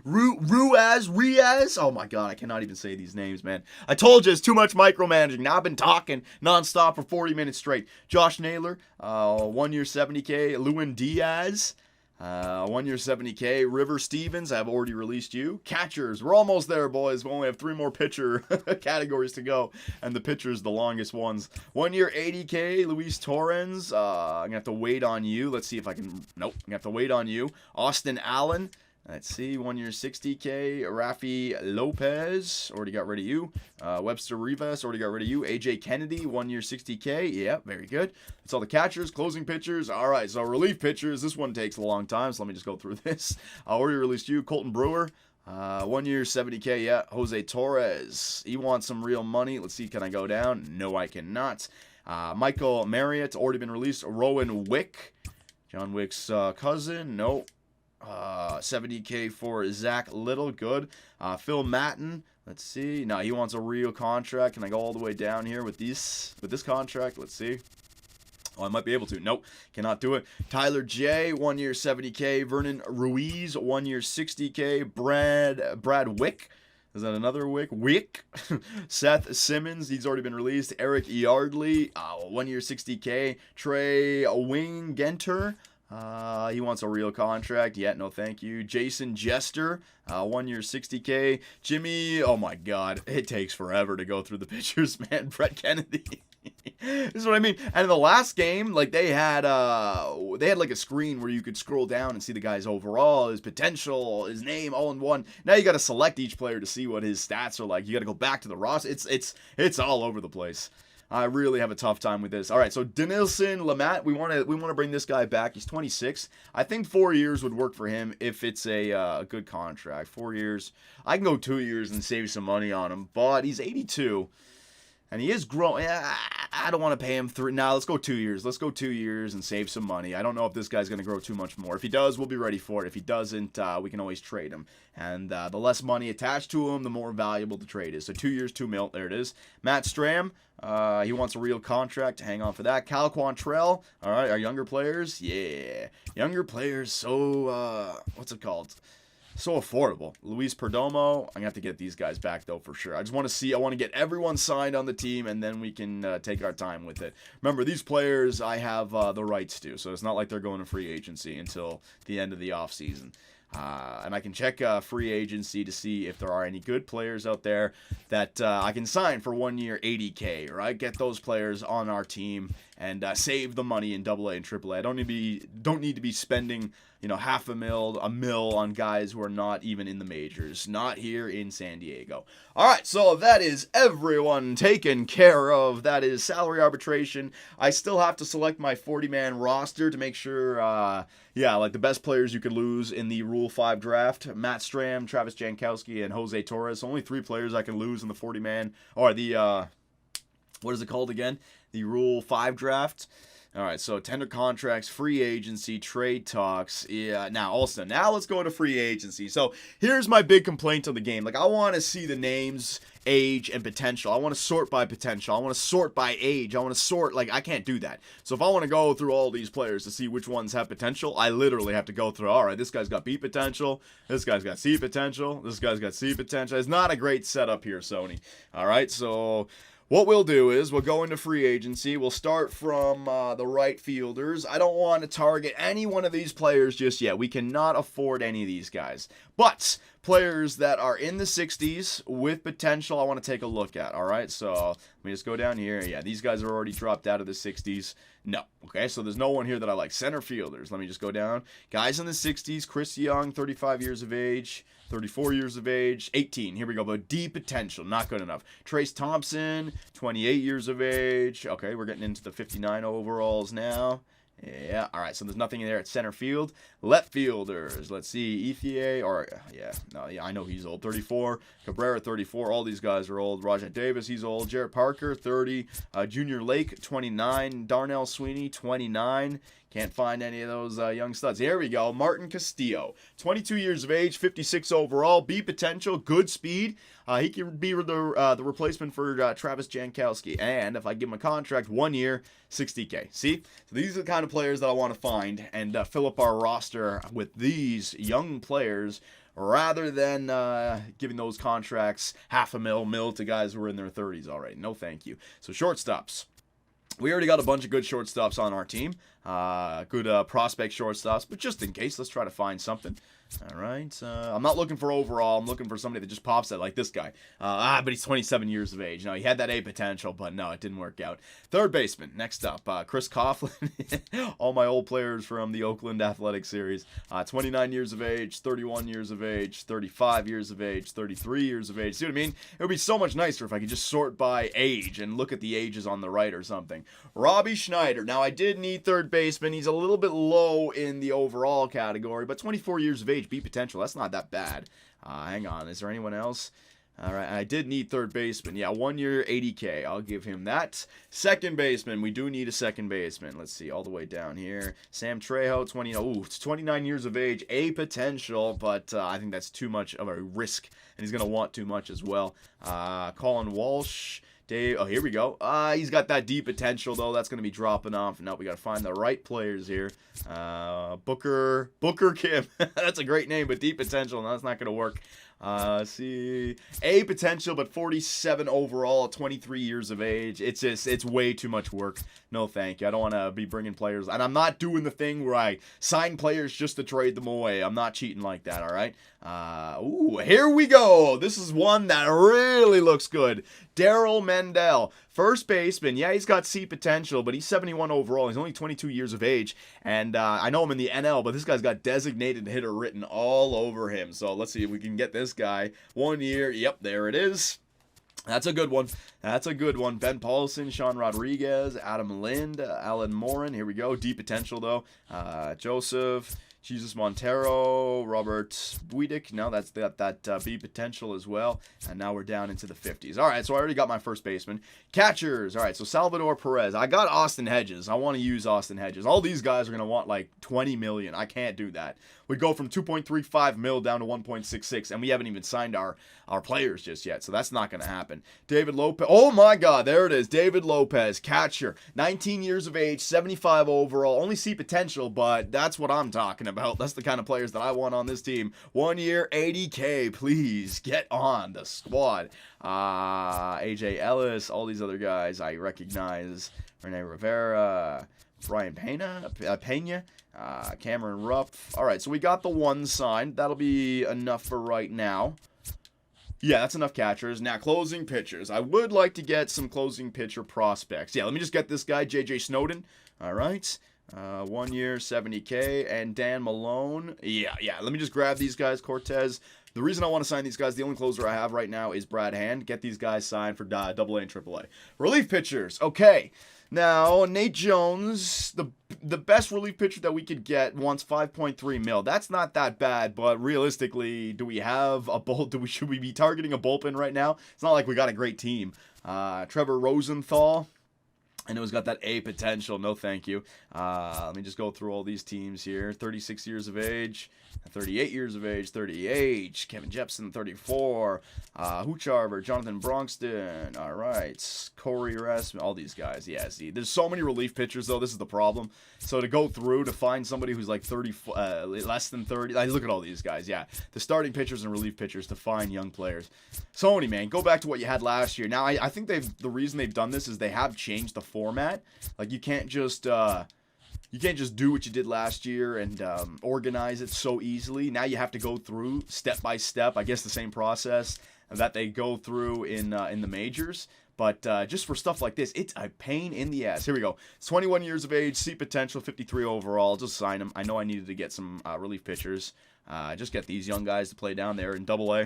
Ruiz. Oh my god, I cannot even say these names, man. I told you it's too much micromanaging. Now I've been talking nonstop for 40 minutes straight. Josh Naylor, 1 year $70K. Lewin Diaz, 1 year $70K. River Stevens, I've already released you. Catchers, we're almost there, boys. We only have 3 more pitcher categories to go, and the pitchers the longest ones. 1 year $80K. Luis Torrens, I'm gonna have to wait on you. Let's see if I can. Nope, I'm gonna have to wait on you. Austin Allen. Let's see, 1 year $60K. Rafi Lopez, already got rid of you. Webster Rivas, already got rid of you. AJ Kennedy, 1 year $60K. Yeah, very good. That's all the catchers, closing pitchers. All right, so relief pitchers. This one takes a long time, so let me just go through this. I already released you. Colton Brewer, 1 year $70K. Yeah, Jose Torres. He wants some real money. Let's see, can I go down? No, I cannot. Michael Marriott, already been released. Rowan Wick, John Wick's cousin. No. 70K for Zach Little, good. Phil Matten, let's see. No, he wants a real contract. Can I go all the way down here with this contract? Let's see. Oh, I might be able to. Nope, cannot do it. Tyler J, 1 year $70K. Vernon Ruiz, 1 year $60K. Brad Wick. Is that another Wick? Wick. Seth Simmons, he's already been released. Eric Yardley, 1 year $60K. Trey Wingenter. He wants a real contract. Yeah, no thank you. Jason Jester, 1 year $60K. Jimmy, oh my god, it takes forever to go through the pictures, man. Brett Kennedy. This is what I mean. And in the last game, like they had like a screen where you could scroll down and see the guy's overall, his potential, his name, all in one. Now you got to select each player to see what his stats are like. You got to go back to the roster. It's all over the place. I really have a tough time with this. All right, so Denilson Lamat, we want to bring this guy back. He's 26. I think 4 years would work for him if it's a good contract. 4 years. I can go 2 years and save some money on him, but he's 82, and he is growing. I don't want to pay him 3. Now let's go 2 years. Let's go 2 years and save some money. I don't know if this guy's going to grow too much more. If he does, we'll be ready for it. If he doesn't, we can always trade him. And the less money attached to him, the more valuable the trade is. So 2 years, $2 million. There it is. Matt Stram. He wants a real contract. Hang on for that. Cal Quantrell. All right, our younger players. Yeah. Younger players, so, what's it called? So affordable. Luis Perdomo. I'm going to have to get these guys back, though, for sure. I just want to see. I want to get everyone signed on the team, and then we can take our time with it. Remember, these players I have the rights to, so it's not like they're going to free agency until the end of the offseason. And I can check free agency to see if there are any good players out there that I can sign for 1 year $80K, right? Get those players on our team and save the money in AA and AAA. I don't need to be spending, $500,000, $1 million on guys who are not even in the majors. Not here in San Diego. All right, so that is everyone taken care of. That is salary arbitration. I still have to select my 40-man roster to make sure, like the best players you could lose in the Rule 5 draft. Matt Stram, Travis Jankowski, and Jose Torres. Only 3 players I can lose in the 40-man, or the, what is it called again? The Rule 5 draft. All right, so tender contracts, free agency, trade talks. Yeah, now let's go into free agency. So here's my big complaint on the game. Like, I want to see the names, age, and potential. I want to sort by potential. I want to sort by age. I want to sort, I can't do that. So if I want to go through all these players to see which ones have potential, I literally have to go through, all right, this guy's got B potential, this guy's got C potential, this guy's got C potential. It's not a great setup here, Sony. All right, so what we'll do is we'll go into free agency. We'll start from the right fielders. I don't want to target any one of these players just yet. We cannot afford any of these guys. But players that are in the 60s with potential, I want to take a look at. All right, so let me just go down here. Yeah, these guys are already dropped out of the 60s. No. Okay, so there's no one here that I like. Center fielders. Let me just go down. Guys in the 60s. Chris Young, 35 years of age. 34 years of age, 18. Here we go, but D potential, not good enough. Trace Thompson, 28 years of age. Okay, we're getting into the 59 overalls now. Yeah, all right, so there's nothing in there at center field. Left fielders, let's see, Ethier, I know he's old, 34. Cabrera, 34, all these guys are old. Rajai Davis, he's old. Jarrett Parker, 30. Junior Lake, 29. Darnell Sweeney, 29. Can't find any of those young studs. Here we go. Martin Castillo, 22 years of age, 56 overall, B potential, good speed. He can be the replacement for Travis Jankowski. And if I give him a contract, 1 year, $60K. See? So these are the kind of players that I want to find and fill up our roster with these young players rather than giving those contracts half a mil to guys who are in their 30s already. No thank you. So shortstops. We already got a bunch of good shortstops on our team. Good prospect shortstops. But just in case, let's try to find something. All right. I'm not looking for overall. I'm looking for somebody that just pops out like this guy. But he's 27 years of age. Now, he had that A potential, but no, it didn't work out. Third baseman. Next up, Chris Coughlin. All my old players from the Oakland Athletic Series. 29 years of age, 31 years of age, 35 years of age, 33 years of age. See what I mean? It would be so much nicer if I could just sort by age and look at the ages on the right or something. Robbie Schneider. Now, I did need third baseman. He's a little bit low in the overall category, but 24 years of age, B potential. That's not that bad. Hang on. Is there anyone else? All right. I did need third baseman. Yeah, 1 year, $80K. I'll give him that. Second baseman. We do need a second baseman. Let's see. All the way down here. Sam Trejo, 29 years of age. A potential, but I think that's too much of a risk, and he's going to want too much as well. Colin Walsh. Dave, oh, here we go. He's got that D potential, though. That's going to be dropping off. Now we got to find the right players here. Booker Kim. That's a great name, but D potential. No, that's not going to work. See, A potential, but 47 overall, 23 years of age. It's way too much work. No, thank you. I don't want to be bringing players, and I'm not doing the thing where I sign players just to trade them away. I'm not cheating like that. All right. Here we go. This is one that really looks good. Daryl Mendel, first baseman. Yeah, he's got C potential, but he's 71 overall. He's only 22 years of age, and I know him in the NL, but this guy's got designated hitter written all over him. So let's see if we can get this guy. 1 year. Yep, there it is. That's a good one. That's a good one. Ben Paulson, Sean Rodriguez, Adam Lind, Alan Morin. Here we go. D potential, though. Joseph. Jesus Montero, Robert Buidic. No, that's that B potential as well. And now we're down into the 50s. All right, so I already got my first baseman. Catchers. All right, so Salvador Perez. I got Austin Hedges. I want to use Austin Hedges. All these guys are going to want like $20 million. I can't do that. We'd go from 2.35 mil down to 1.66, and we haven't even signed our players just yet, so that's not going to happen. David Lopez. Oh, my God. There it is. David Lopez, catcher. 19 years of age, 75 overall. Only C potential, but that's what I'm talking about. That's the kind of players that I want on this team. 1 year, $80K. Please get on the squad. AJ Ellis, all these other guys I recognize. Rene Rivera, Brian Pena, Cameron Rupp. All right, so we got the one signed. That'll be enough for right now. Yeah, that's enough catchers. Now, closing pitchers. I would like to get some closing pitcher prospects. Yeah, let me just get this guy, J.J. Snowden. All right. 1 year, $70K. And Dan Malone. Yeah. Let me just grab these guys. Cortez. The reason I want to sign these guys, the only closer I have right now is Brad Hand. Get these guys signed for AA and AAA. Relief pitchers. Okay. Now, Nate Jones, the best relief pitcher that we could get, wants 5.3 mil. That's not that bad, but realistically, do we have a should we be targeting a bullpen right now? It's not like we got a great team. Trevor Rosenthal, I know he's got that A potential. No, thank you. Let me just go through all these teams here. 36 years of age. 38 years of age, 38. Kevin Jepson, 34. Hoocharbor, Jonathan Bronxton. All right. Corey Rest, all these guys. Yeah, see, there's so many relief pitchers, though. This is the problem. So to go through to find somebody who's like 30, less than 30. Look at all these guys. Yeah, the starting pitchers and relief pitchers to find young players. Sony, man, go back to what you had last year. Now, I think the reason they've done this is they have changed the format. Like, you can't just do what you did last year and organize it so easily. Now you have to go through step by step. I guess the same process that they go through in the majors. But just for stuff like this, it's a pain in the ass. Here we go. It's 21 years of age, C potential, 53 overall. Just sign him. I know I needed to get some relief pitchers. Just get these young guys to play down there in AA.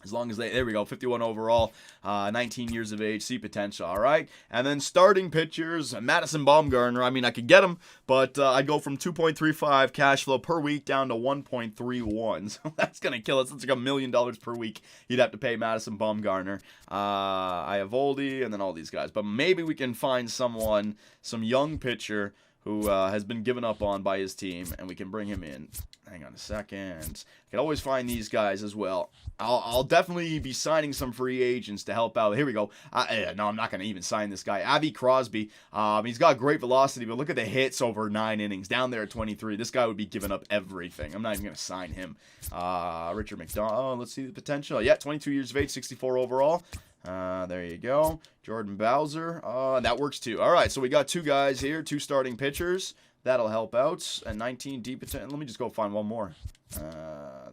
As long as there we go, 51 overall, 19 years of age, see potential, all right? And then starting pitchers, Madison Bumgarner, I mean, I could get him, but I'd go from 2.35 cash flow per week down to 1.31. So that's going to kill us. That's like $1 million per week you'd have to pay Madison Bumgarner. I have Oldie and then all these guys. But maybe we can find someone, some young pitcher who has been given up on by his team, and we can bring him in. Hang on a second. I can always find these guys as well. I'll definitely be signing some free agents to help out. Here we go. No, I'm not going to even sign this guy. Avi Crosby. He's got great velocity, but look at the hits over 9 innings. Down there at 23. This guy would be giving up everything. I'm not even going to sign him. Richard McDonald. Let's see the potential. Yeah, 22 years of age, 64 overall. There you go. Jordan Bowser. That works too. All right, so we got 2 guys here, 2 starting pitchers. That'll help out. And 19 deep. Let me just go find one more.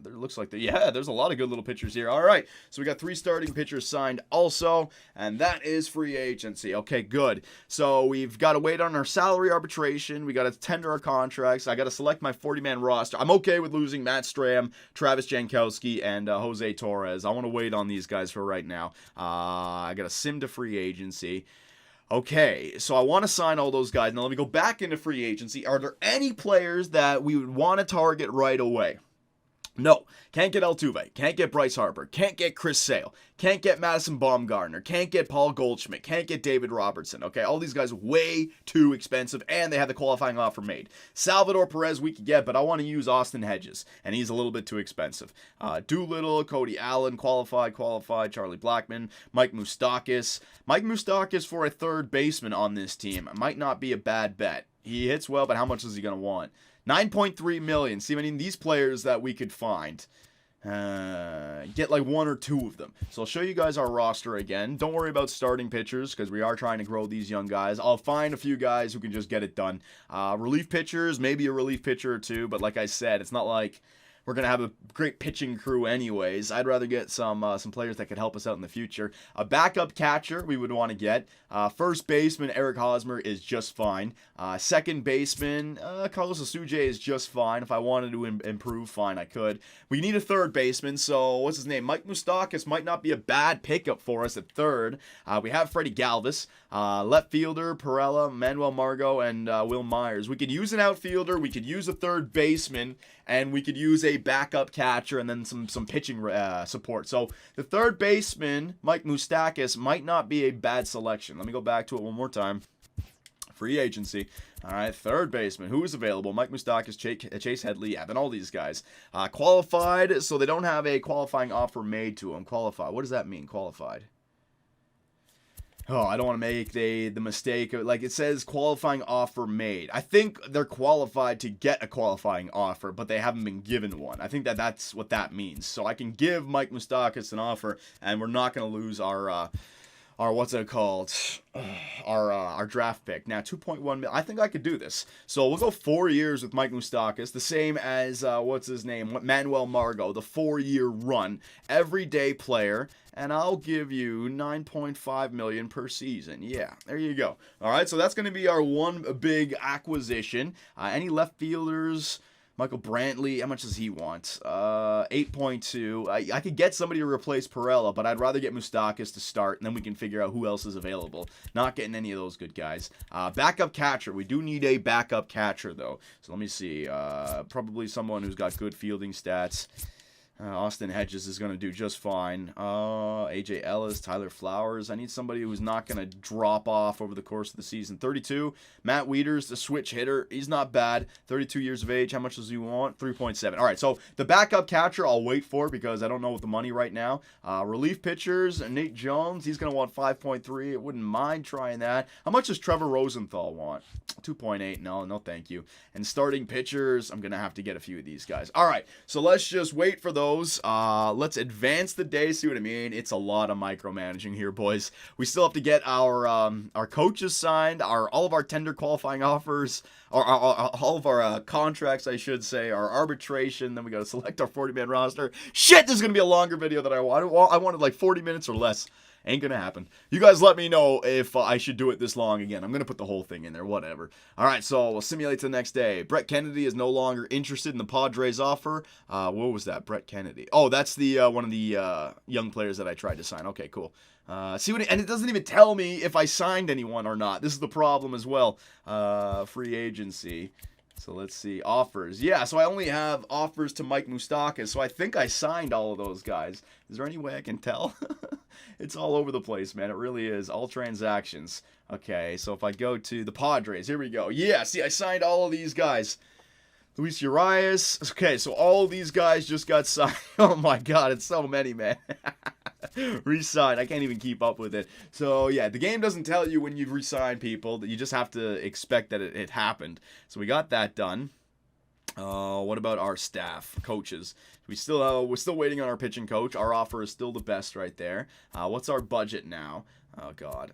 There looks like there's a lot of good little pitchers here. All right, so we got 3 starting pitchers signed also, and that is free agency. Okay, good. So we've got to wait on our salary arbitration. We got to tender our contracts. I got to select my 40-man roster. I'm okay with losing Matt Strahm, Travis Jankowski, and Jose Torres. I want to wait on these guys for right now. I got to sim to free agency. Okay, so I want to sign all those guys. Now let me go back into free agency. Are there any players that we would want to target right away? No, can't get Altuve, can't get Bryce Harper, can't get Chris Sale, can't get Madison Bumgarner, can't get Paul Goldschmidt, can't get David Robertson, okay? All these guys way too expensive, and they have the qualifying offer made. Salvador Perez we could get, but I want to use Austin Hedges, and he's a little bit too expensive. Doolittle, Cody Allen, qualified, Charlie Blackmon, Mike Moustakas. Mike Moustakas for a third baseman on this team might not be a bad bet. He hits well, but how much is he going to want? $9.3 million. See, I mean, these players that we could find, get like 1 or 2 of them. So I'll show you guys our roster again. Don't worry about starting pitchers because we are trying to grow these young guys. I'll find a few guys who can just get it done. Relief pitchers, maybe a relief pitcher or 2, but like I said, it's not like we're going to have a great pitching crew anyways. I'd rather get some players that could help us out in the future. A backup catcher we would want to get. First baseman, Eric Hosmer, is just fine. Second baseman, Carlos Asuje is just fine. If I wanted to improve, fine, I could. We need a third baseman, so what's his name? Mike Moustakas might not be a bad pickup for us at third. We have Freddy Galvis. Left fielder, Perella, Manuel Margot, and Will Myers. We could use an outfielder, we could use a third baseman, and we could use a backup catcher and then some pitching support. So the third baseman, Mike Moustakas, might not be a bad selection. Let me go back to it one more time. Free agency. All right, third baseman. Who is available? Mike Moustakas, Chase Headley, Evan, all these guys. Qualified, so they don't have a qualifying offer made to them. Qualified. What does that mean, qualified? Oh, I don't want to make the mistake. Like, it says qualifying offer made. I think they're qualified to get a qualifying offer, but they haven't been given one. I think that's what that means. So I can give Mike Moustakas an offer, and we're not going to lose our what's it called? Our draft pick. Now, 2.1 million. I think I could do this. So we'll go 4 years with Mike Moustakas, the same as, what's his name? Manuel Margot, the 4-year run. Everyday player. And I'll give you $9.5 million per season. Yeah, there you go. All right, so that's going to be our one big acquisition. Any left fielders? Michael Brantley, how much does he want? 8.2. I could get somebody to replace Perella, but I'd rather get Moustakas to start, and then we can figure out who else is available. Not getting any of those good guys. Backup catcher. We do need a backup catcher, though. So let me see. Probably someone who's got good fielding stats. Austin Hedges is going to do just fine. AJ Ellis, Tyler Flowers. I need somebody who's not going to drop off over the course of the season. 32. Matt Wieters, the switch hitter. He's not bad. 32 years of age. How much does he want? 3.7. All right, so the backup catcher I'll wait for because I don't know what the money right now. Relief pitchers, Nate Jones. He's going to want 5.3. I wouldn't mind trying that. How much does Trevor Rosenthal want? 2.8. No, thank you. And starting pitchers, I'm going to have to get a few of these guys. All right, so let's just wait for those. Let's advance the day. See what I mean? It's a lot of micromanaging here, boys. We still have to get our coaches signed, all of our tender qualifying offers, all of our contracts, I should say, our arbitration. Then we got to select our 40-man roster. Shit, this is gonna be a longer video than I wanted. I wanted like 40 minutes or less. Ain't gonna happen. You guys let me know if I should do it this long again. I'm gonna put the whole thing in there, whatever. All right, so we'll simulate to the next day. Brett Kennedy is no longer interested in the Padres offer. What was that? Brett Kennedy. Oh, that's the one of the young players that I tried to sign. Okay, cool. And it doesn't even tell me if I signed anyone or not. This is the problem as well. Free agency. So let's see. Offers. Yeah, so I only have offers to Mike Moustakas. So I think I signed all of those guys. Is there any way I can tell? It's all over the place, man. It really is. All transactions. Okay, so if I go to the Padres, here we go. Yeah, see, I signed all of these guys. Luis Urias. Okay, so all of these guys just got signed. Oh my God, it's so many, man. Re-signed. I can't even keep up with it. So yeah, the game doesn't tell you when you've re-signed people. You just have to expect that it happened. So we got that done. What about our staff, coaches? We're still waiting on our pitching coach. Our offer is still the best right there. What's our budget now? Oh God,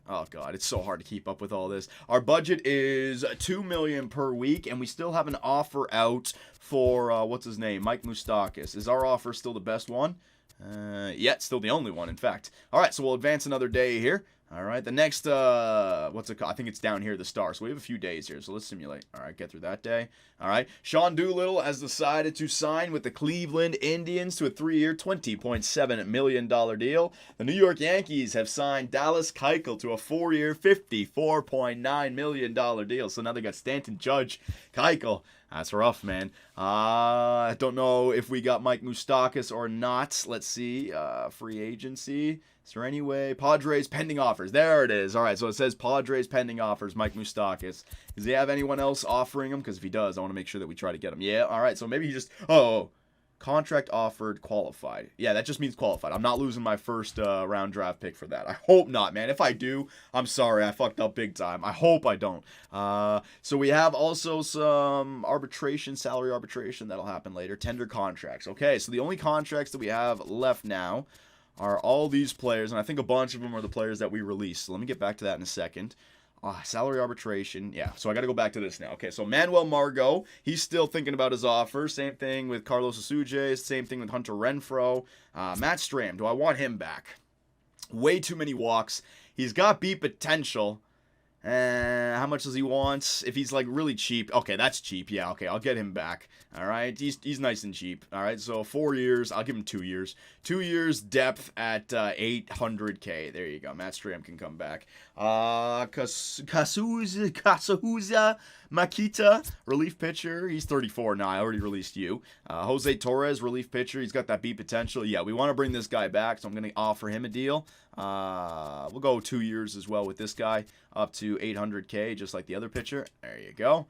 it's so hard to keep up with all this. Our budget is $2 million per week, and we still have an offer out for what's his name, Mike Moustakas. Is our offer still the best one? Yeah, it's still the only one, in fact. All right, so we'll advance another day here. All right, the next, what's it called? I think it's down here, the star. So we have a few days here, so let's simulate. All right, get through that day. All right, Sean Doolittle has decided to sign with the Cleveland Indians to a 3-year, $20.7 million deal. The New York Yankees have signed Dallas Keuchel to a 4-year, $54.9 million deal. So now they got Stanton, Judge, Keuchel. That's rough, man. I don't know if we got Mike Moustakas or not. Let's see. Free agency. Is there any way? Padres pending offers. There it is. All right, so it says Padres pending offers, Mike Moustakas. Does he have anyone else offering him? Because if he does, I want to make sure that we try to get him. Yeah, all right, so maybe he just... Oh, contract offered, qualified. Yeah, that just means qualified. I'm not losing my first round draft pick for that. I hope not, man. If I do, I'm sorry. I fucked up big time. I hope I don't. So we have also some arbitration, salary arbitration. That'll happen later. Tender contracts. Okay, so the only contracts that we have left now are all these players, and I think a bunch of them are the players that we released. So let me get back to that in a second. Salary arbitration. Yeah, so I got to go back to this now. Okay, so Manuel Margot, he's still thinking about his offer. Same thing with Carlos Asuja. Same thing with Hunter Renfroe. Matt Stram, do I want him back? Way too many walks. He's got beat potential. How much does he want? If he's like really cheap. Okay, that's cheap. Yeah, okay, I'll get him back. All right, he's nice and cheap. All right, so 4 years. I'll give him 2 years. 2 years depth at $800K. There you go. Matt Stram can come back. Kazuhuza Makita, relief pitcher. He's 34 now. I already released you. Jose Torres, relief pitcher. He's got that beat potential. Yeah, we want to bring this guy back, so I'm going to offer him a deal. We'll go 2 years as well with this guy, up to $800K, just like the other pitcher. There you go.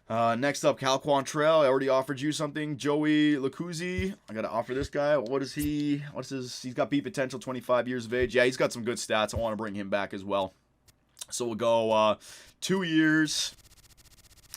Next up, Cal Quantrell. I already offered you something. Joey Lacuzzi. I got to offer this guy. What is he? He's got beat potential, 25 years of age. Yeah, he's got some good stats. I want to bring him back as well. So we'll go 2 years.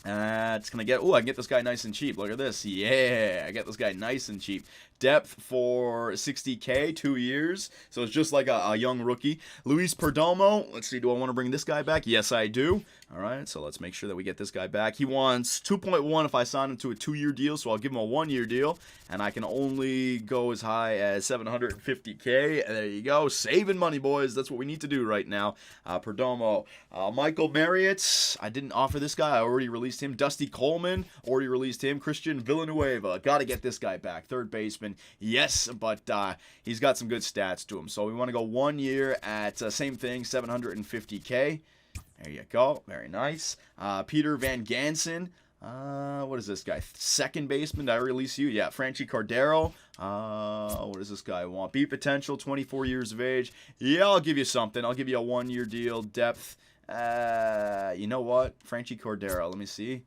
It's going to get... Oh, I can get this guy nice and cheap. Look at this. Yeah, I get this guy nice and cheap. Depth for $60K, 2 years. So it's just like a young rookie. Luis Perdomo. Let's see, do I want to bring this guy back? Yes, I do. All right, so let's make sure that we get this guy back. He wants 2.1 if I sign him to a 2-year deal, so I'll give him a 1-year deal. And I can only go as high as $750K. There you go. Saving money, boys. That's what we need to do right now. Perdomo. Michael Marriott. I didn't offer this guy. I already released him. Dusty Coleman. Already released him. Christian Villanueva. Got to get this guy back. Third baseman. Yes, but he's got some good stats to him. So we want to go 1 year at same thing, $750K. There you go. Very nice. Peter Van Gansen. What is this guy? Second baseman. Did I release you? Yeah. Franchi Cordero. What does this guy want? Beat potential, 24 years of age. Yeah, I'll give you something. I'll give you a 1-year deal. Depth. You know what? Franchi Cordero. Let me see.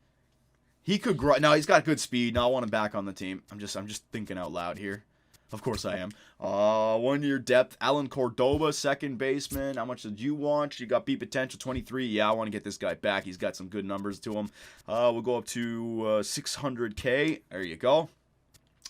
He could grow. No, he's got good speed. No, I want him back on the team. I'm just thinking out loud here. Of course I am. 1 year depth. Alan Cordoba, second baseman. How much did you want? You got beat potential, 23. Yeah, I want to get this guy back. He's got some good numbers to him. We'll go up to $600K. There you go.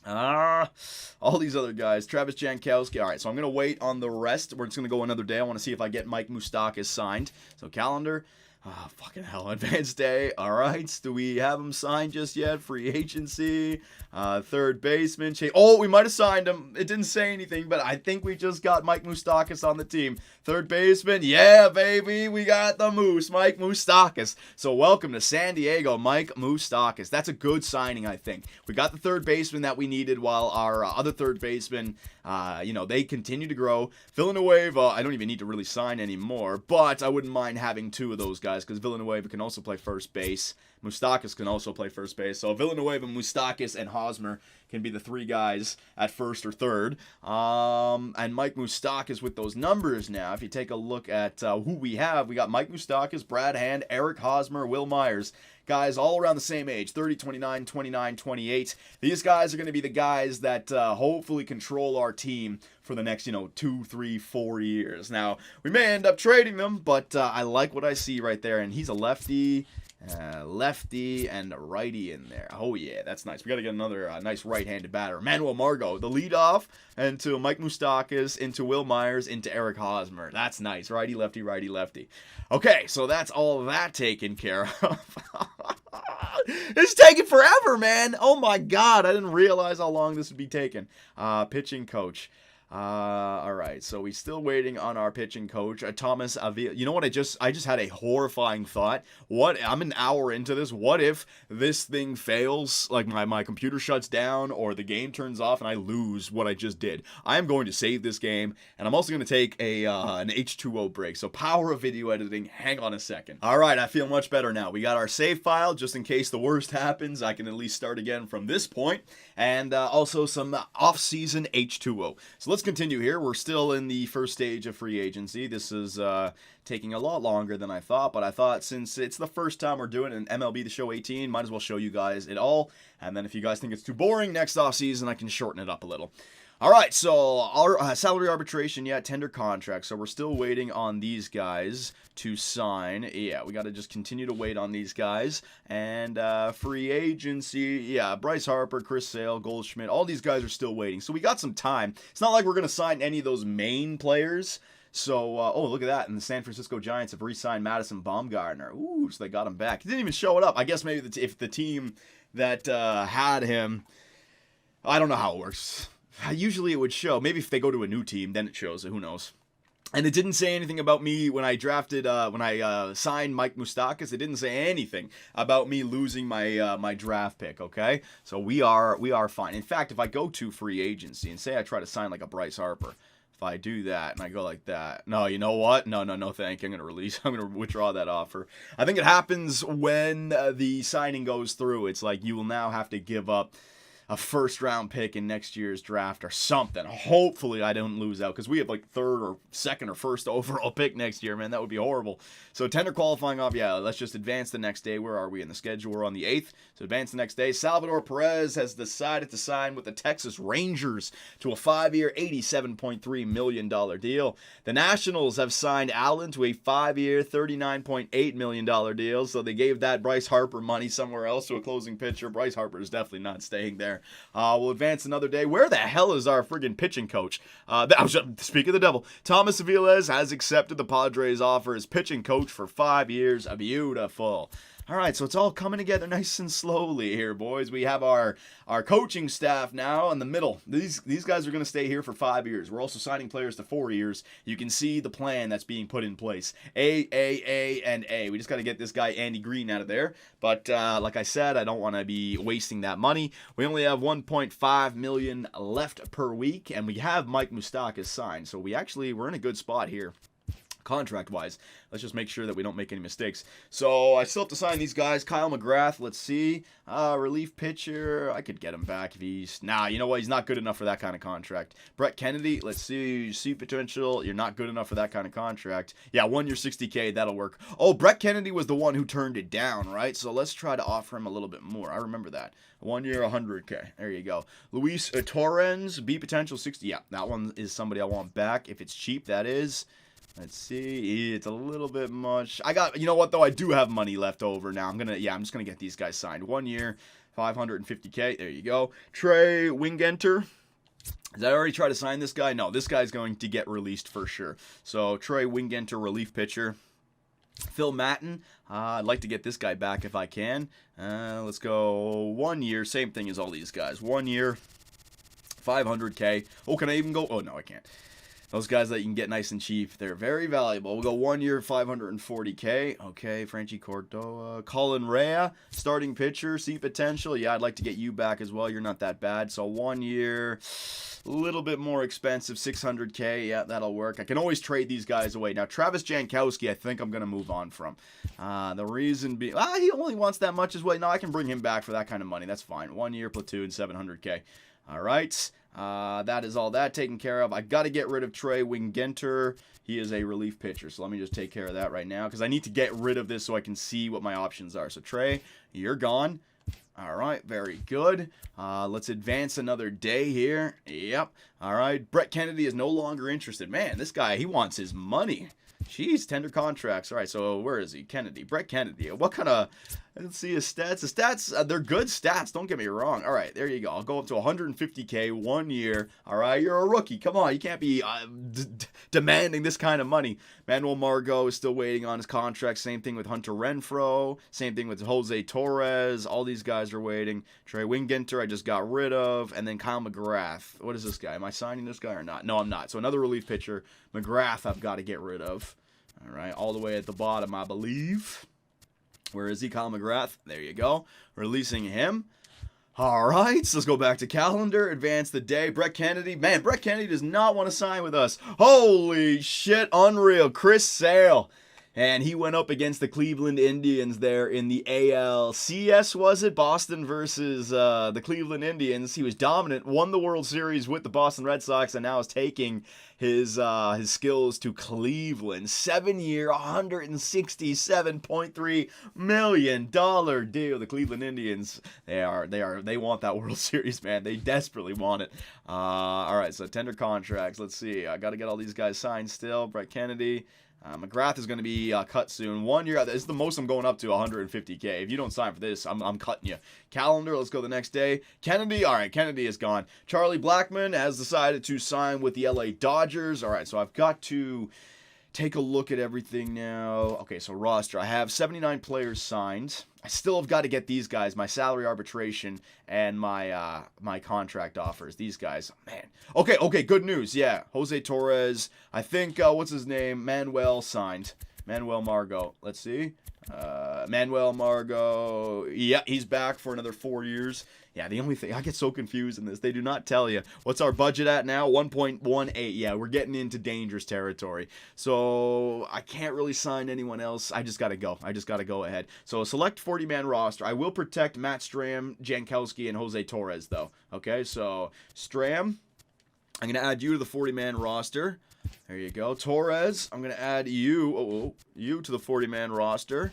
All these other guys. Travis Jankowski. All right, so I'm going to wait on the rest. We're just going to go another day. I want to see if I get Mike Moustakas signed. So calendar. Oh, fucking hell, advanced day. All right, do we have him signed just yet? Free agency, third baseman. Oh, we might have signed him. It didn't say anything, but I think we just got Mike Moustakas on the team. Third baseman, yeah, baby, we got the Moose, Mike Moustakas. So welcome to San Diego, Mike Moustakas. That's a good signing, I think. We got the third baseman that we needed while our other third baseman, they continue to grow. Villanueva, I don't even need to really sign anymore, but I wouldn't mind having two of those guys because Villanueva can also play first base. Moustakas can also play first base. So Villanueva, Moustakas, and Hosmer can be the three guys at first or third. And Mike Moustakas with those numbers now. If you take a look at who we have, we got Mike Moustakas, Brad Hand, Eric Hosmer, Will Myers. Guys all around the same age, 30, 29, 29, 28. These guys are going to be the guys that hopefully control our team for the next, 2, 3, 4 years. Now, we may end up trading them, but I like what I see right there. And he's a lefty and a righty in there. Oh, yeah, that's nice. We got to get another nice right-handed batter. Manuel Margot, the leadoff, into Mike Moustakas, into Will Myers, into Eric Hosmer. That's nice. Righty, lefty, righty, lefty. Okay, so that's all of that taken care of. It's taking forever, man. Oh, my God. I didn't realize how long this would be taking. Pitching coach. All right, so we're still waiting on our pitching coach, Thomas Avila. You know what? I just had a horrifying thought. I'm an hour into this. What if this thing fails? Like my computer shuts down or the game turns off and I lose what I just did. I am going to save this game, and I'm also going to take an H2O break. So power of video editing. Hang on a second. All right, I feel much better now. We got our save file just in case the worst happens. I can at least start again from this point, and also some off-season H2O. So let's continue here. We're still in the first stage of free agency. This is taking a lot longer than I thought, but I thought since it's the first time we're doing an MLB The Show 18, might as well show you guys it all. And then if you guys think it's too boring next offseason, I can shorten it up a little. All right, so our salary arbitration, tender contract. So we're still waiting on these guys to sign. Yeah, we got to just continue to wait on these guys. And free agency, Bryce Harper, Chris Sale, Goldschmidt, all these guys are still waiting. So we got some time. It's not like we're going to sign any of those main players. So, look at that. And the San Francisco Giants have re-signed Madison Bumgarner. Ooh, so they got him back. He didn't even show it up. I guess maybe if the team that had him, I don't know how it works. Usually it would show. Maybe if they go to a new team, then it shows. Who knows? And it didn't say anything about me when I drafted, when I signed Mike Moustakas. It didn't say anything about me losing my my draft pick. Okay, so we are fine. In fact, if I go to free agency and say I try to sign like a Bryce Harper, if I do that and I go like that, no, you know what? No, thank you. I'm going to withdraw that offer. I think it happens when the signing goes through. It's like you will now have to give up a first-round pick in next year's draft or something. Hopefully I don't lose out because we have like third or second or first overall pick next year, man. That would be horrible. So tender qualifying off, let's just advance the next day. Where are we in the schedule? We're on the 8th. So advance the next day. Salvador Perez has decided to sign with the Texas Rangers to a 5-year, $87.3 million deal. The Nationals have signed Allen to a 5-year, $39.8 million deal. So they gave that Bryce Harper money somewhere else to a closing pitcher. Bryce Harper is definitely not staying there. We'll advance another day. Where the hell is our friggin' pitching coach? Speak of the devil. Thomas Avila has accepted the Padres' offer as pitching coach for 5 years. Beautiful. All right, so it's all coming together nice and slowly here, boys. We have our coaching staff now in the middle. These guys are going to stay here for 5 years. We're also signing players to 4 years. You can see the plan that's being put in place. A, and A. We just got to get this guy Andy Green out of there. But like I said, I don't want to be wasting that money. We only have $1.5 million left per week, and we have Mike Moustakas signed. So we're in a good spot here. Contract-wise, let's just make sure that we don't make any mistakes. So I still have to sign these guys. Kyle McGrath, let's see. Relief pitcher, I could get him back if he's... Nah, you know what? He's not good enough for that kind of contract. Brett Kennedy, let's see. You see potential. You're not good enough for that kind of contract. Yeah, 1 year, $60K, that'll work. Oh, Brett Kennedy was the one who turned it down, right? So let's try to offer him a little bit more. I remember that. 1 year, $100K. There you go. Luis Torrens, B potential, 60. Yeah, that one is somebody I want back. If it's cheap, that is... Let's see. It's a little bit much. You know what, though? I do have money left over now. I'm just going to get these guys signed. 1 year, $550K. There you go. Trey Wingenter. Did I already try to sign this guy? No, this guy's going to get released for sure. So, Trey Wingenter, relief pitcher. Phil Maton, I'd like to get this guy back if I can. Let's go 1 year, same thing as all these guys. 1 year, 500K. Oh, can I even go? Oh, no, I can't. Those guys that you can get nice and cheap, they're very valuable. We'll go 1 year, 540K. Okay, Franchi Cordova. Colin Rea, starting pitcher, see potential. Yeah, I'd like to get you back as well. You're not that bad. So 1 year, a little bit more expensive, 600K. Yeah, that'll work. I can always trade these guys away. Now, Travis Jankowski, I think I'm going to move on from. The reason being, he only wants that much as well. No, I can bring him back for that kind of money. That's fine. 1 year, platoon, 700K. All right. That is all that taken care of. I got to get rid of Trey Wingenter. He is a relief pitcher, so let me just take care of that right now because I need to get rid of this so I can see what my options are. So, Trey, you're gone. All right, very good. Let's advance another day here. Yep. All right, Brett Kennedy is no longer interested. Man, this guy, he wants his money. Jeez, tender contracts. All right, so where is he? Kennedy. Brett Kennedy. What kind of... Let's see his stats. His stats, they're good stats. Don't get me wrong. All right, there you go. I'll go up to 150K 1 year. All right, you're a rookie. Come on, you can't be demanding this kind of money. Manuel Margot is still waiting on his contract. Same thing with Hunter Renfroe. Same thing with Jose Torres. All these guys are waiting. Trey Wingenter, I just got rid of. And then Kyle McGrath. What is this guy? Am I signing this guy or not? No, I'm not. So another relief pitcher. McGrath I've got to get rid of. All right, all the way at the bottom, I believe. Where is he? Kyle McGrath. There you go. Releasing him. All right, so let's go back to calendar. Advance the day. Brett Kennedy. Man, Brett Kennedy does not want to sign with us. Holy shit, unreal. Chris Sale. And he went up against the Cleveland Indians there in the ALCS, was it? Boston versus the Cleveland Indians. He was dominant, won the World Series with the Boston Red Sox, and now is taking his skills to Cleveland. 7-year, $167.3 million deal. The Cleveland Indians, they want that World Series, man. They desperately want it. All right, so tender contracts. Let's see. I got to get all these guys signed still. Brett Kennedy. McGrath is going to be cut soon. 1 year, this is the most I'm going up to, 150K. If you don't sign for this, I'm cutting you. Calendar, let's go the next day. Kennedy, all right, Kennedy is gone. Charlie Blackmon has decided to sign with the LA Dodgers. All right, so I've got to take a look at everything now. Okay, so roster. I have 79 players signed. I still have got to get these guys, my salary arbitration and my my contract offers. These guys, man. Okay, good news. Yeah, Jose Torres. I think, what's his name? Manuel signed. Manuel Margot. Let's see. Manuel Margot. Yeah, he's back for another 4 years. Yeah, the only thing, I get so confused in this. They do not tell you. What's our budget at now? 1.18. Yeah, we're getting into dangerous territory. So I can't really sign anyone else. I just got to go. I just got to go ahead. So select 40-man roster. I will protect Matt Stram, Jankowski, and Jose Torres, though. Okay, so Stram, I'm going to add you to the 40-man roster. There you go. Torres, I'm going to add you to the 40-man roster.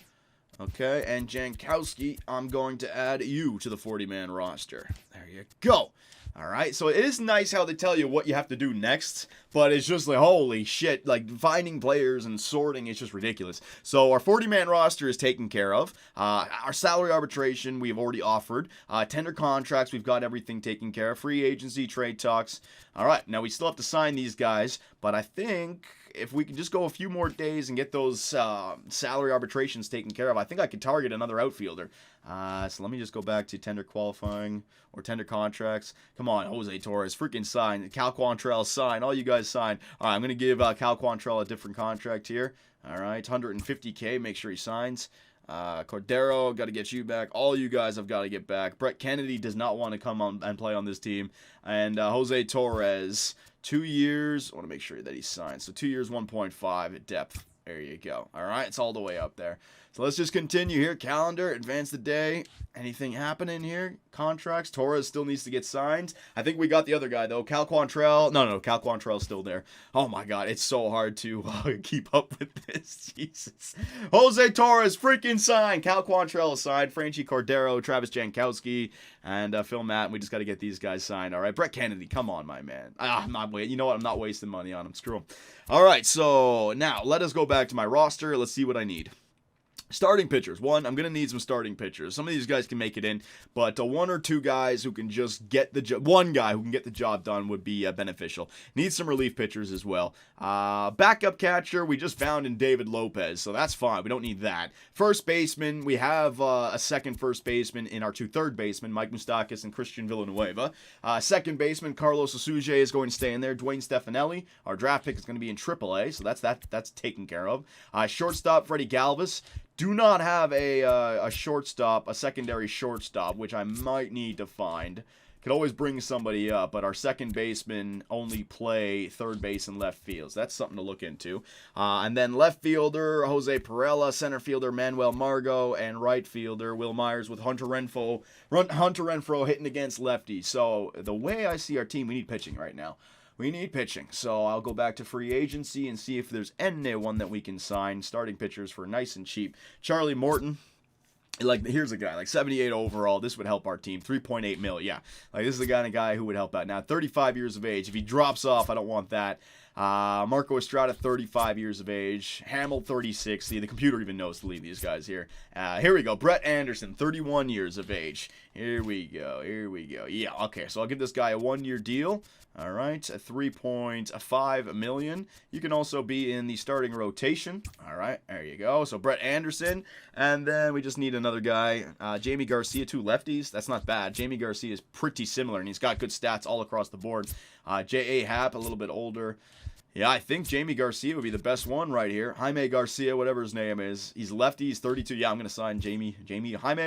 Okay, and Jankowski, I'm going to add you to the 40-man roster. There you go. All right, so it is nice how they tell you what you have to do next, but it's just like, holy shit, like finding players and sorting is just ridiculous. So our 40-man roster is taken care of. Our salary arbitration, we've already offered. Tender contracts, we've got everything taken care of. Free agency, trade talks. All right, now we still have to sign these guys, but I think if we can just go a few more days and get those salary arbitrations taken care of, I think I could target another outfielder. So let me just go back to tender qualifying or tender contracts. Come on, Jose Torres, freaking sign. Cal Quantrill, sign. All you guys sign. All right, I'm going to give Cal Quantrill a different contract here. All right, 150K, make sure he signs. Cordero, got to get you back. All you guys have got to get back. Brett Kennedy does not want to come on and play on this team. And Jose Torres, 2 years. I want to make sure that he signs. So 2 years, 1.5 at depth. There you go. All right, it's all the way up there. So let's just continue here. Calendar, advance the day. Anything happening here? Contracts. Torres still needs to get signed. I think we got the other guy, though. Cal Quantrill. No, Cal Quantrill's still there. Oh, my God. It's so hard to keep up with this. Jesus. Jose Torres, freaking signed. Cal Quantrill is signed. Franchi Cordero, Travis Jankowski, and Phil Matt. We just got to get these guys signed. All right. Brett Kennedy. Come on, my man. I'm not waiting. You know what? I'm not wasting money on him. Screw him. All right. So now let us go back to my roster. Let's see what I need. Starting pitchers. One, I'm going to need some starting pitchers. Some of these guys can make it in, but one or two guys who can just get the job, one guy who can get the job done would be beneficial. Need some relief pitchers as well. Backup catcher, we just found in David Lopez, so that's fine. We don't need that. First baseman, we have a second first baseman in our two third basemen, Mike Moustakas and Christian Villanueva. Second baseman, Carlos Asuje is going to stay in there. Dwayne Stefanelli, our draft pick, is going to be in AAA, so that's taken care of. Shortstop, Freddy Galvis. Do not have a shortstop, a secondary shortstop, which I might need to find. Could always bring somebody up, but our second baseman only play third base and left field. So that's something to look into. And then left fielder, Jose Perella, center fielder, Manuel Margot, and right fielder, Will Myers with Hunter Renfroe hitting against lefties. So the way I see our team, we need pitching right now. We need pitching, so I'll go back to free agency and see if there's anyone that we can sign. Starting pitchers for nice and cheap. Charlie Morton, here's a guy, 78 overall. This would help our team. 3.8 mil, yeah. This is the kind of guy who would help out. Now, 35 years of age. If he drops off, I don't want that. Marco Estrada, 35 years of age. Hamill, 36. See, the computer even knows to leave these guys here. Here we go. Brett Anderson, 31 years of age. Here we go. Yeah, okay, so I'll give this guy a one-year deal. All right, 3.5 million. You can also be in the starting rotation. All right, there you go. So Brett Anderson, and then we just need another guy. Jamie Garcia, two lefties. That's not bad. Jamie Garcia is pretty similar, and he's got good stats all across the board. J.A. Happ, a little bit older. Yeah, I think Jamie Garcia would be the best one right here. Jaime Garcia, whatever his name is. He's lefty. He's 32. Yeah, I'm going to sign Jaime,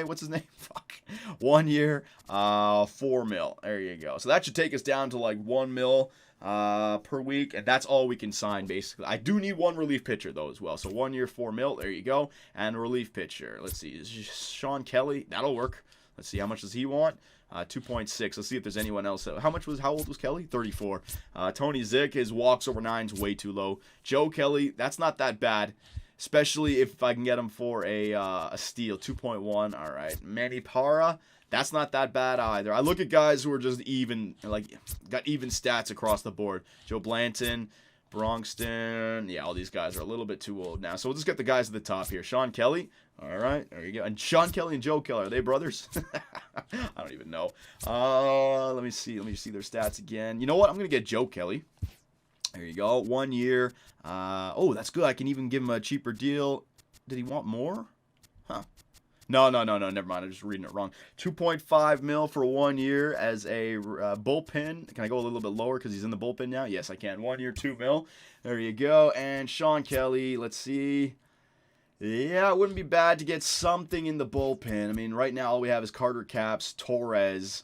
what's his name? Fuck. 1 year, 4 mil. There you go. So that should take us down to 1 mil per week, and that's all we can sign, basically. I do need one relief pitcher, though, as well. So 1 year, 4 mil. There you go. And a relief pitcher. Let's see. Sean Kelly. That'll work. Let's see. How much does he want? 2.6. Let's see if there's anyone else. How old was Kelly? 34. Tony Zick, his walks over 9's way too low. Joe Kelly, that's not that bad, especially if I can get him for a steal. 2.1. All right. Manny Parra, that's not that bad either. I look at guys who are just even, got even stats across the board. Joe Blanton, Bronxton. Yeah, all these guys are a little bit too old now. So we'll just get the guys at the top here. Sean Kelly. All right, there you go. And Sean Kelly and Joe Kelly, are they brothers? I don't even know. Let me see their stats again. You know what? I'm going to get Joe Kelly. There you go. 1 year. Oh, that's good. I can even give him a cheaper deal. Did he want more? Huh. No. Never mind. I'm just reading it wrong. 2.5 mil for 1 year as a bullpen. Can I go a little bit lower because he's in the bullpen now? Yes, I can. 1 year, 2 mil. There you go. And Sean Kelly, let's see. Yeah, it wouldn't be bad to get something in the bullpen. I mean, right now all we have is Carter Capps, Torres,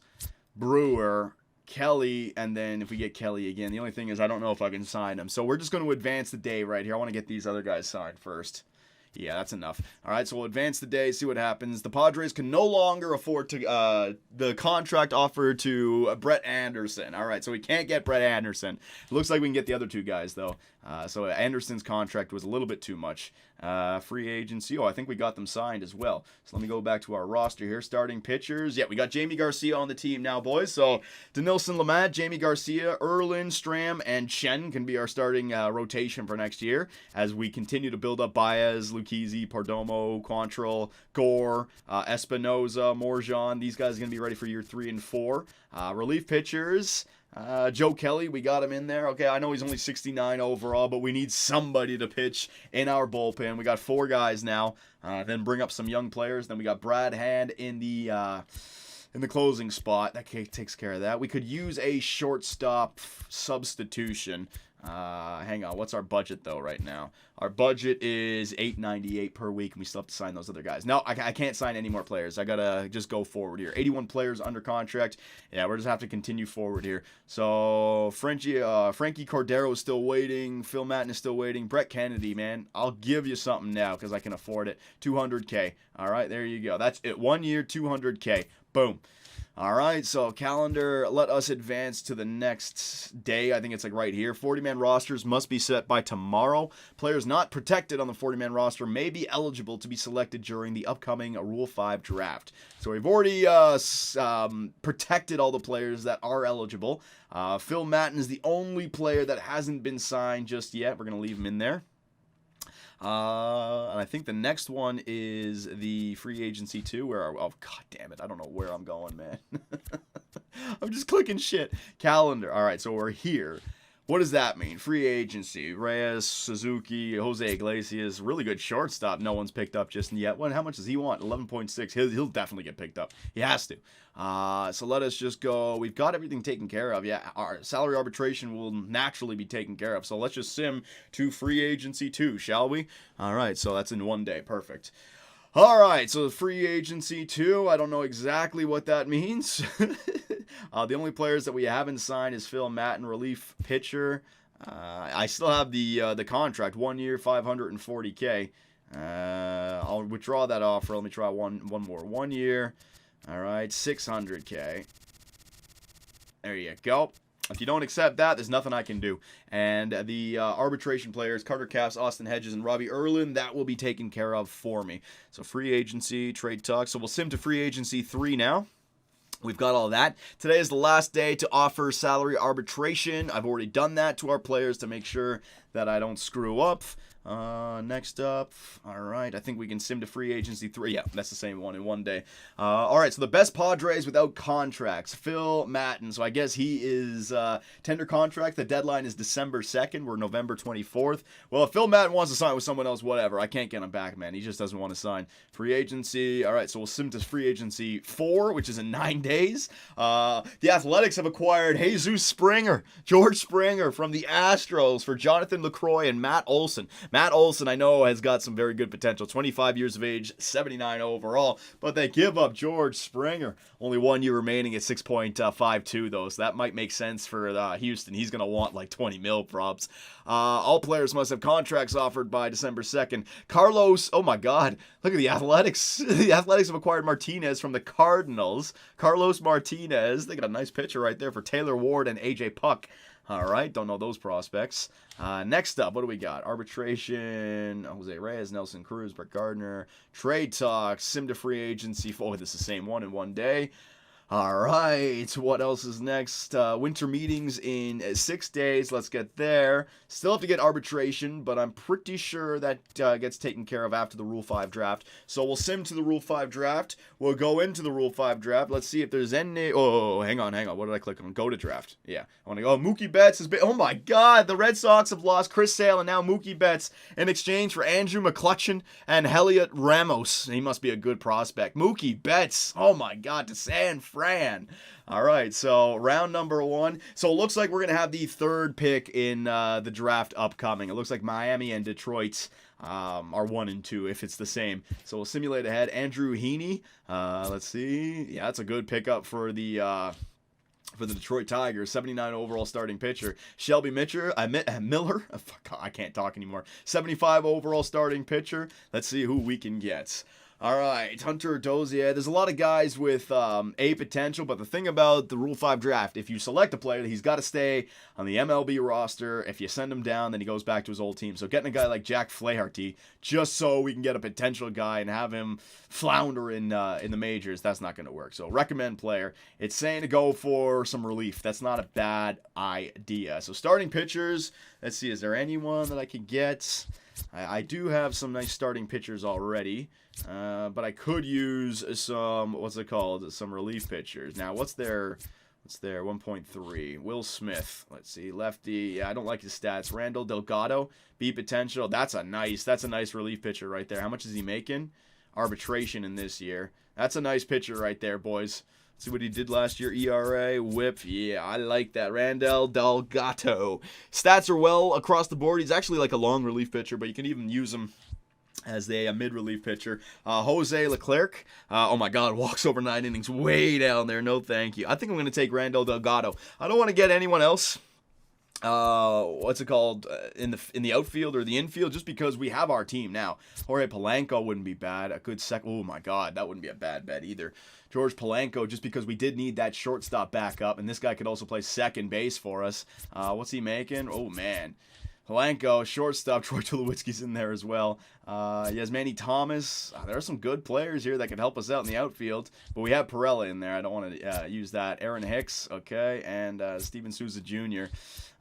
Brewer, Kelly, and then if we get Kelly again, the only thing is I don't know if I can sign him. So we're just going to advance the day right here. I want to get these other guys signed first. Yeah, that's enough. All right, so we'll advance the day, see what happens. The Padres can no longer afford to the contract offered to Brett Anderson. All right, so we can't get Brett Anderson. It looks like we can get the other two guys, though. So Anderson's contract was a little bit too much. Free agency. Oh, I think we got them signed as well. So let me go back to our roster here. Starting pitchers. Yeah, we got Jamie Garcia on the team now, boys. So Denilson Lamet, Jamie Garcia, Erlin, Stram, and Chen can be our starting rotation for next year as we continue to build up Baez, Lucchesi, Perdomo, Quantrill, Gore, Espinoza, Morjan. These guys are going to be ready for year 3 and 4. Relief pitchers. Joe Kelly, we got him in there. Okay, I know he's only 69 overall, but we need somebody to pitch in our bullpen. We got 4 guys now. Then bring up some young players. Then we got Brad Hand in the closing spot. That takes care of that. We could use a shortstop substitution. Hang on, what's our budget though right now? Our budget is $898 per week, and we still have to sign those other guys. No, I can't sign any more players. I gotta just go forward here. 81 players under contract. Yeah, we're just have to continue forward here. So Frankie Cordero is still waiting. Phil Matten is still waiting. Brett Kennedy, man, I'll give you something now because I can afford it. $200K. All right, there you go. That's it. 1 year, $200K. Boom. All right, so calendar, let us advance to the next day. I think it's right here. 40-man rosters must be set by tomorrow. Players not protected on the 40-man roster may be eligible to be selected during the upcoming Rule 5 draft. So we've already protected all the players that are eligible. Phil Matten is the only player that hasn't been signed just yet. We're going to leave him in there. And I think the next one is the free agency too. Oh god damn it, I don't know where I'm going, man. I'm just clicking shit. Calendar. All right, so we're here. What does that mean? Free agency. Reyes, Suzuki, Jose Iglesias, really good shortstop. No one's picked up just yet. How much does he want? 11.6. He'll definitely get picked up. He has to. So let us just go. We've got everything taken care of. Yeah, our salary arbitration will naturally be taken care of. So let's just sim to free agency 2, shall we? All right, so that's in 1 day. Perfect. All right, so free agency 2, I don't know exactly what that means. The only players that we haven't signed is Phil Matten, relief pitcher. I still have the contract, 1 year, $540K. I'll withdraw that offer. Let me try one more. 1 year, all right, $600K. There you go. If you don't accept that, there's nothing I can do. And the arbitration players, Carter Cass, Austin Hedges, and Robbie Erlin, that will be taken care of for me. So free agency, trade talk. So we'll sim to free agency 3 now. We've got all that. Today is the last day to offer salary arbitration. I've already done that to our players to make sure that I don't screw up. Next up, all right, I think we can sim to free agency 3. Yeah, that's the same one in 1 day. All right, so the best Padres without contracts, Phil Matten. So I guess he is tender contract. The deadline is December 2nd. We're November 24th. Well, if Phil Matten wants to sign with someone else, whatever. I can't get him back, man. He just doesn't want to sign. Free agency. All right, so we'll sim to free agency 4, which is in 9 days. The Athletics have acquired Jesus Springer, George Springer from the Astros for Jonathan LaCroix and Matt Olson. Matt Olson, I know, has got some very good potential. 25 years of age, 79 overall. But they give up George Springer. Only 1 year remaining at 6.52, though. So that might make sense for Houston. He's going to want like 20 mil props. All players must have contracts offered by December 2nd. Carlos, oh my God. Look at the Athletics. The Athletics have acquired Martinez from the Cardinals. Carlos Martinez. They got a nice pitcher right there for Taylor Ward and AJ Puck. All right, don't know those prospects. Next up, what do we got? Arbitration, Jose Reyes, Nelson Cruz, Brett Gardner, trade talks, sim to free agency. Oh, this is the same one in 1 day. All right, what else is next? Winter meetings in 6 days. Let's get there. Still have to get arbitration, but I'm pretty sure that gets taken care of after the Rule 5 draft. So we'll sim to the Rule 5 draft. We'll go into the Rule 5 draft. Let's see if there's any... Oh, hang on. What did I click on? Go to draft. Yeah, I want to go. Mookie Betts has been... Oh, my God. The Red Sox have lost Chris Sale and now Mookie Betts in exchange for Andrew McCutchen and Heliot Ramos. He must be a good prospect. Mookie Betts. Oh, my God. To San Fran. All right, so round number 1. So it looks like we're going to have the 3rd pick in the draft upcoming. It looks like Miami and Detroit are 1 and 2 if it's the same. So we'll simulate ahead. Andrew Heaney. Let's see. Yeah, that's a good pickup for the Detroit Tigers, 79 overall starting pitcher. Shelby Miller, I can't talk anymore. 75 overall starting pitcher. Let's see who we can get. All right, Hunter Dozier. There's a lot of guys with A potential, but the thing about the Rule 5 draft, if you select a player, he's got to stay on the MLB roster. If you send him down, then he goes back to his old team. So getting a guy like Jack Flaherty, just so we can get a potential guy and have him flounder in the majors, that's not going to work. So recommend player. It's saying to go for some relief. That's not a bad idea. So starting pitchers, let's see, is there anyone that I could get? I do have some nice starting pitchers already. But I could use some, some relief pitchers. Now, what's their 1.3? Will Smith. Let's see. Lefty. Yeah, I don't like his stats. Randall Delgado. B potential. That's a nice relief pitcher right there. How much is he making? Arbitration in this year. That's a nice pitcher right there, boys. See what he did last year. ERA, whip. Yeah, I like that. Randall Delgado. Stats are well across the board. He's actually like a long relief pitcher, but you can even use him as a mid-relief pitcher. Jose Leclerc. Oh my God, walks over 9 innings. Way down there. No thank you. I think I'm going to take Randall Delgado. I don't want to get anyone else. In the outfield or the infield, just because we have our team now. Jorge Polanco wouldn't be bad. A good oh my God, that wouldn't be a bad bet either. George Polanco, just because we did need that shortstop backup, and this guy could also play second base for us. What's he making? Oh man, Polanco, shortstop. Troy Tulowitzki's in there as well. Yasmani Thomas. There are some good players here that can help us out in the outfield. But we have Pirela in there. I don't want to use that. Aaron Hicks, okay, and Steven Souza Jr.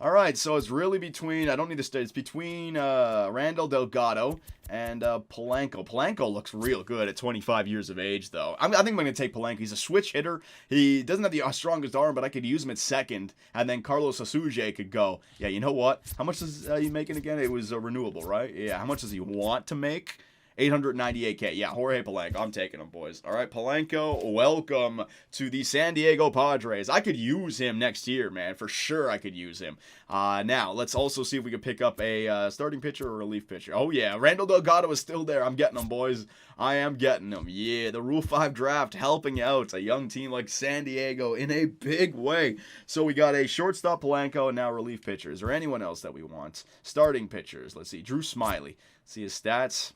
All right, so it's really between, I don't need to state, it's between Randall Delgado and Polanco. Polanco looks real good at 25 years of age, though. I think I'm going to take Polanco. He's a switch hitter. He doesn't have the strongest arm, but I could use him at second, and then Carlos Asuje could go. Yeah, you know what? How much is he making again? It was renewable, right? Yeah, how much does he want to make? $898K. Yeah, Jorge Polanco. I'm taking him, boys. All right, Polanco, welcome to the San Diego Padres. I could use him next year, man. For sure I could use him. Now, let's also see if we can pick up a starting pitcher or relief pitcher. Oh, yeah, Randall Delgado is still there. I'm getting him, boys. I am getting him. Yeah, the Rule 5 draft helping out a young team like San Diego in a big way. So we got a shortstop Polanco and now relief pitchers. Or anyone else that we want. Starting pitchers. Let's see. Drew Smiley. See his stats.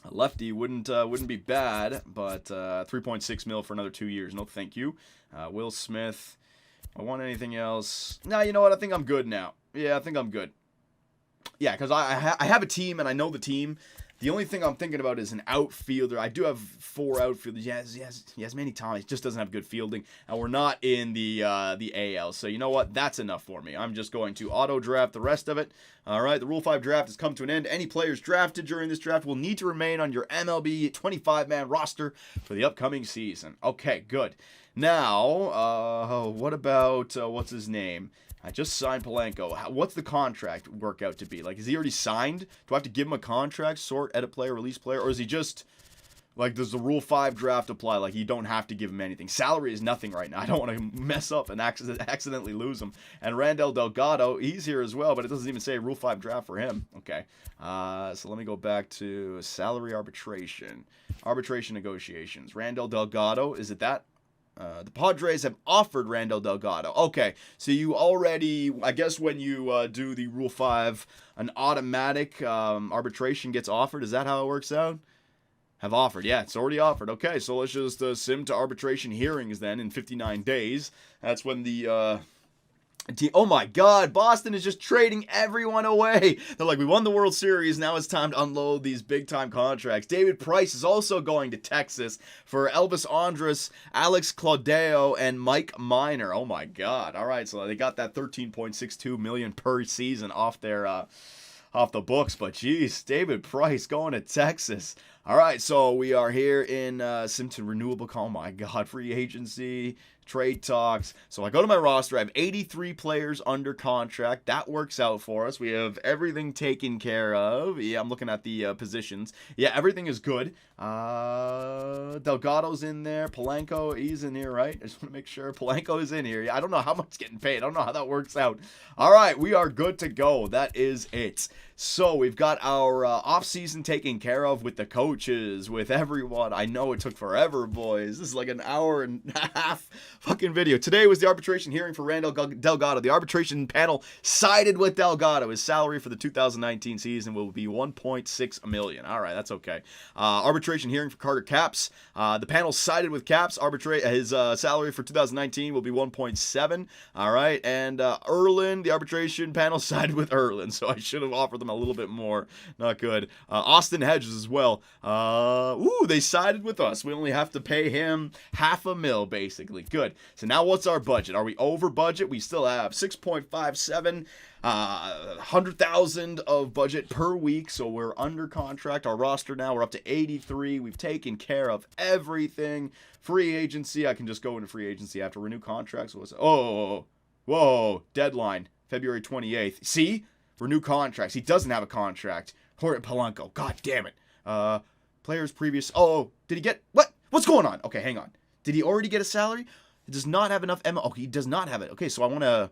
A lefty wouldn't be bad, but 3.6 mil for another 2 years. No, thank you. Will Smith. I want anything else? No, you know what? I think I'm good now. Yeah, I think I'm good. Yeah, because I have a team and I know the team. The only thing I'm thinking about is an outfielder. I do have 4 outfielders. Yes, Manny Thomas just doesn't have good fielding, and we're not in the AL. So you know what? That's enough for me. I'm just going to auto draft the rest of it. All right, the Rule 5 draft has come to an end. Any players drafted during this draft will need to remain on your MLB 25-man roster for the upcoming season. Okay, good. Now, what about what's his name? I just signed Polanco. What's the contract work out to be? Like, is he already signed? Do I have to give him a contract, sort, edit player, release player? Or is he just, like, does the Rule 5 draft apply? Like, you don't have to give him anything. Salary is nothing right now. I don't want to mess up and accidentally lose him. And Randall Delgado, he's here as well, but it doesn't even say Rule 5 draft for him. Okay. So let me go back to salary arbitration. Arbitration negotiations. Randall Delgado, is it that? The Padres have offered Randall Delgado. Okay, so you already, I guess when you do the Rule 5, an automatic arbitration gets offered. Is that how it works out? Have offered. Yeah, it's already offered. Okay, so let's just sim to arbitration hearings then in 59 days. That's when the... Oh my God, Boston is just trading everyone away. They're like, we won the World Series, now it's time to unload these big-time contracts. David Price is also going to Texas for Elvis Andrus, Alex Claudeo, and Mike Minor. Oh my God. All right, so they got that $13.62 million per season off their off the books, but geez, David Price going to Texas. All right, so we are here in Simpson Renewable. Oh my God, free agency, trade talks. So I go to my roster. I have 83 players under contract. That works out for us. We have everything taken care of. Yeah, I'm looking at the positions. Yeah, everything is good. Delgado's in there. Polanco, he's in here, right? I just want to make sure Polanco is in here. Yeah, I don't know how much getting paid. I don't know how that works out. All right, we are good to go. That is it. So we've got our off-season taken care of with the coaches, with everyone. I know it took forever, boys. This is like an hour and a half fucking video. Today was the arbitration hearing for Randall Delgado. The arbitration panel sided with Delgado. His salary for the 2019 season will be $1.6 million. All right, that's okay. Arbitration hearing for Carter Capps. The panel sided with Capps. His salary for 2019 will be $1.7. All right, and Erlin, the arbitration panel sided with Erlin. So I should have offered them a little bit more. Not good. Austin Hedges as well. They sided with us. We only have to pay him $500,000 basically. Good. So now what's our budget? Are we over budget? We still have 6.57 100,000 of budget per week, so we're under contract. Our roster now, we're up to 83. We've taken care of everything. Free agency, I can just go into free agency after renew contracts. Whoa, deadline February 28th. See, renew contracts. He doesn't have a contract. Jorge Polanco, god damn it. Players previous. Did he get what? What's going on? Okay, hang on. Did he already get a salary? He does not have enough he does not have it. Okay, so I want to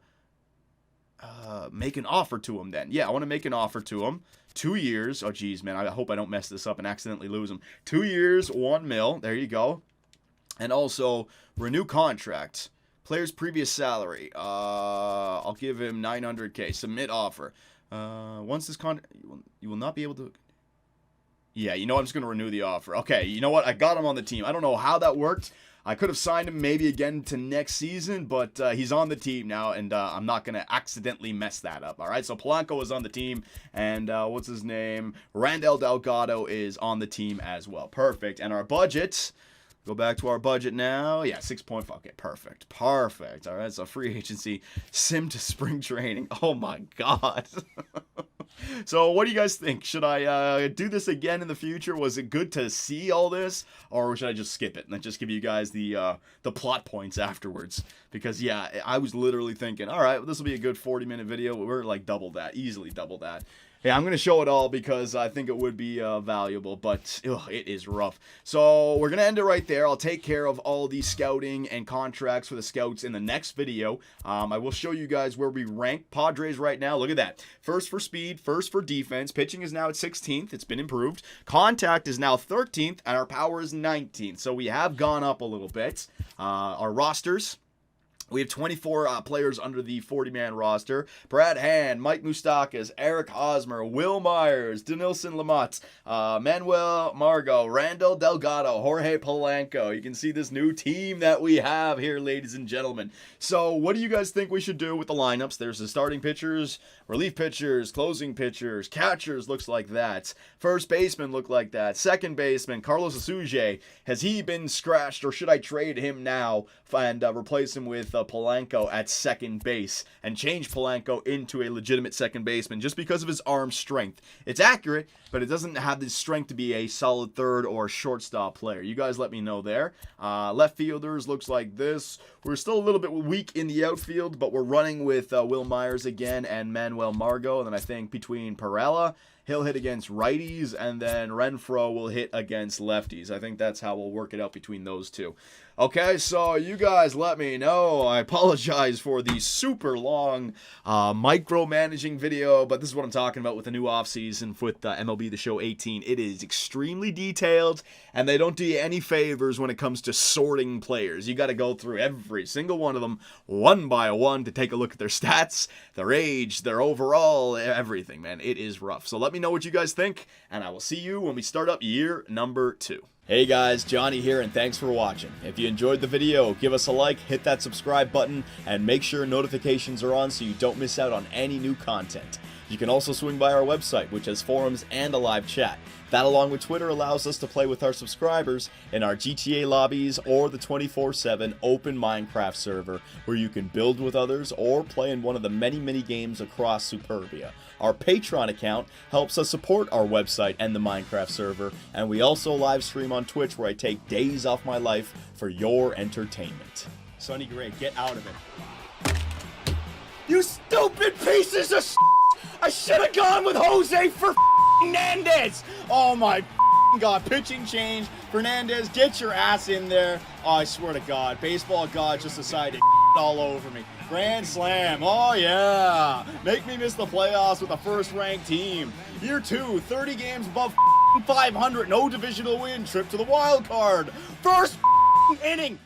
make an offer to him then. Yeah, I want to make an offer to him. 2 years. Oh, geez, man. I hope I don't mess this up and accidentally lose him. 2 years, $1 million. There you go. And also, renew contract. Player's previous salary. I'll give him $900K. Submit offer. Once this contract, you will not be able to. Yeah, you know, I'm just going to renew the offer. Okay, you know what? I got him on the team. I don't know how that worked. I could have signed him maybe again to next season, but he's on the team now, and I'm not going to accidentally mess that up, all right? So Polanco is on the team, and what's his name? Randall Delgado is on the team as well. Perfect. And our budget... Go back to our budget now. Yeah, 6.5. Okay, perfect. Perfect. All right, so free agency, sim to spring training. Oh, my God. So what do you guys think? Should I do this again in the future? Was it good to see all this? Or should I just skip it and just give you guys the plot points afterwards? Because, yeah, I was literally thinking, all right, well, this will be a good 40-minute video. We're like double that, easily double that. Yeah, I'm going to show it all because I think it would be valuable, but it is rough. So we're going to end it right there. I'll take care of all the scouting and contracts for the scouts in the next video. I will show you guys where we rank Padres right now. Look at that. First for speed, first for defense. Pitching is now at 16th. It's been improved. Contact is now 13th, and our power is 19th. So we have gone up a little bit. Our rosters... We have 24 players under the 40-man roster. Brad Hand, Mike Moustakas, Eric Hosmer, Will Myers, Denilson Lamotte, Manuel Margot, Randall Delgado, Jorge Polanco. You can see this new team that we have here, ladies and gentlemen. So what do you guys think we should do with the lineups? There's the starting pitchers, relief pitchers, closing pitchers, catchers looks like that. First baseman look like that. Second baseman, Carlos Asuje. Has he been scratched, or should I trade him now and replace him with Polanco at second base and change Polanco into a legitimate second baseman just because of his arm strength? It's accurate, but it doesn't have the strength to be a solid third or shortstop player. You guys let me know there. Left fielders looks like this. We're still a little bit weak in the outfield, but we're running with Will Myers again and Manuel Margot. And then I think between Perella, he'll hit against righties, and then Renfroe will hit against lefties. I think that's how we'll work it out between those two. Okay, so you guys let me know. I apologize for the super long micromanaging video, but this is what I'm talking about with the new offseason with MLB The Show 18. It is extremely detailed, and they don't do you any favors when it comes to sorting players. You got to go through every single one of them one by one to take a look at their stats, their age, their overall, everything, man. It is rough. So let me know what you guys think, and I will see you when we start up year number 2. Hey guys, Johnny here, and thanks for watching. If you enjoyed the video, give us a like, hit that subscribe button, and make sure notifications are on so you don't miss out on any new content. You can also swing by our website, which has forums and a live chat. That, along with Twitter, allows us to play with our subscribers in our GTA lobbies or the 24/7 open Minecraft server, where you can build with others or play in one of the many mini games across Superbia. Our Patreon account helps us support our website and the Minecraft server, and we also live stream on Twitch, where I take days off my life for your entertainment. Sonny Gray, get out of it. You stupid pieces of shit! I should have gone with Jose for Fernandez! Oh my God, pitching change. Fernandez, get your ass in there. Oh, I swear to God, baseball God just decided to all over me. Grand slam, oh yeah. Make me miss the playoffs with a first-ranked team. Year 2, 30 games above 500, no divisional win, trip to the wild card. First inning.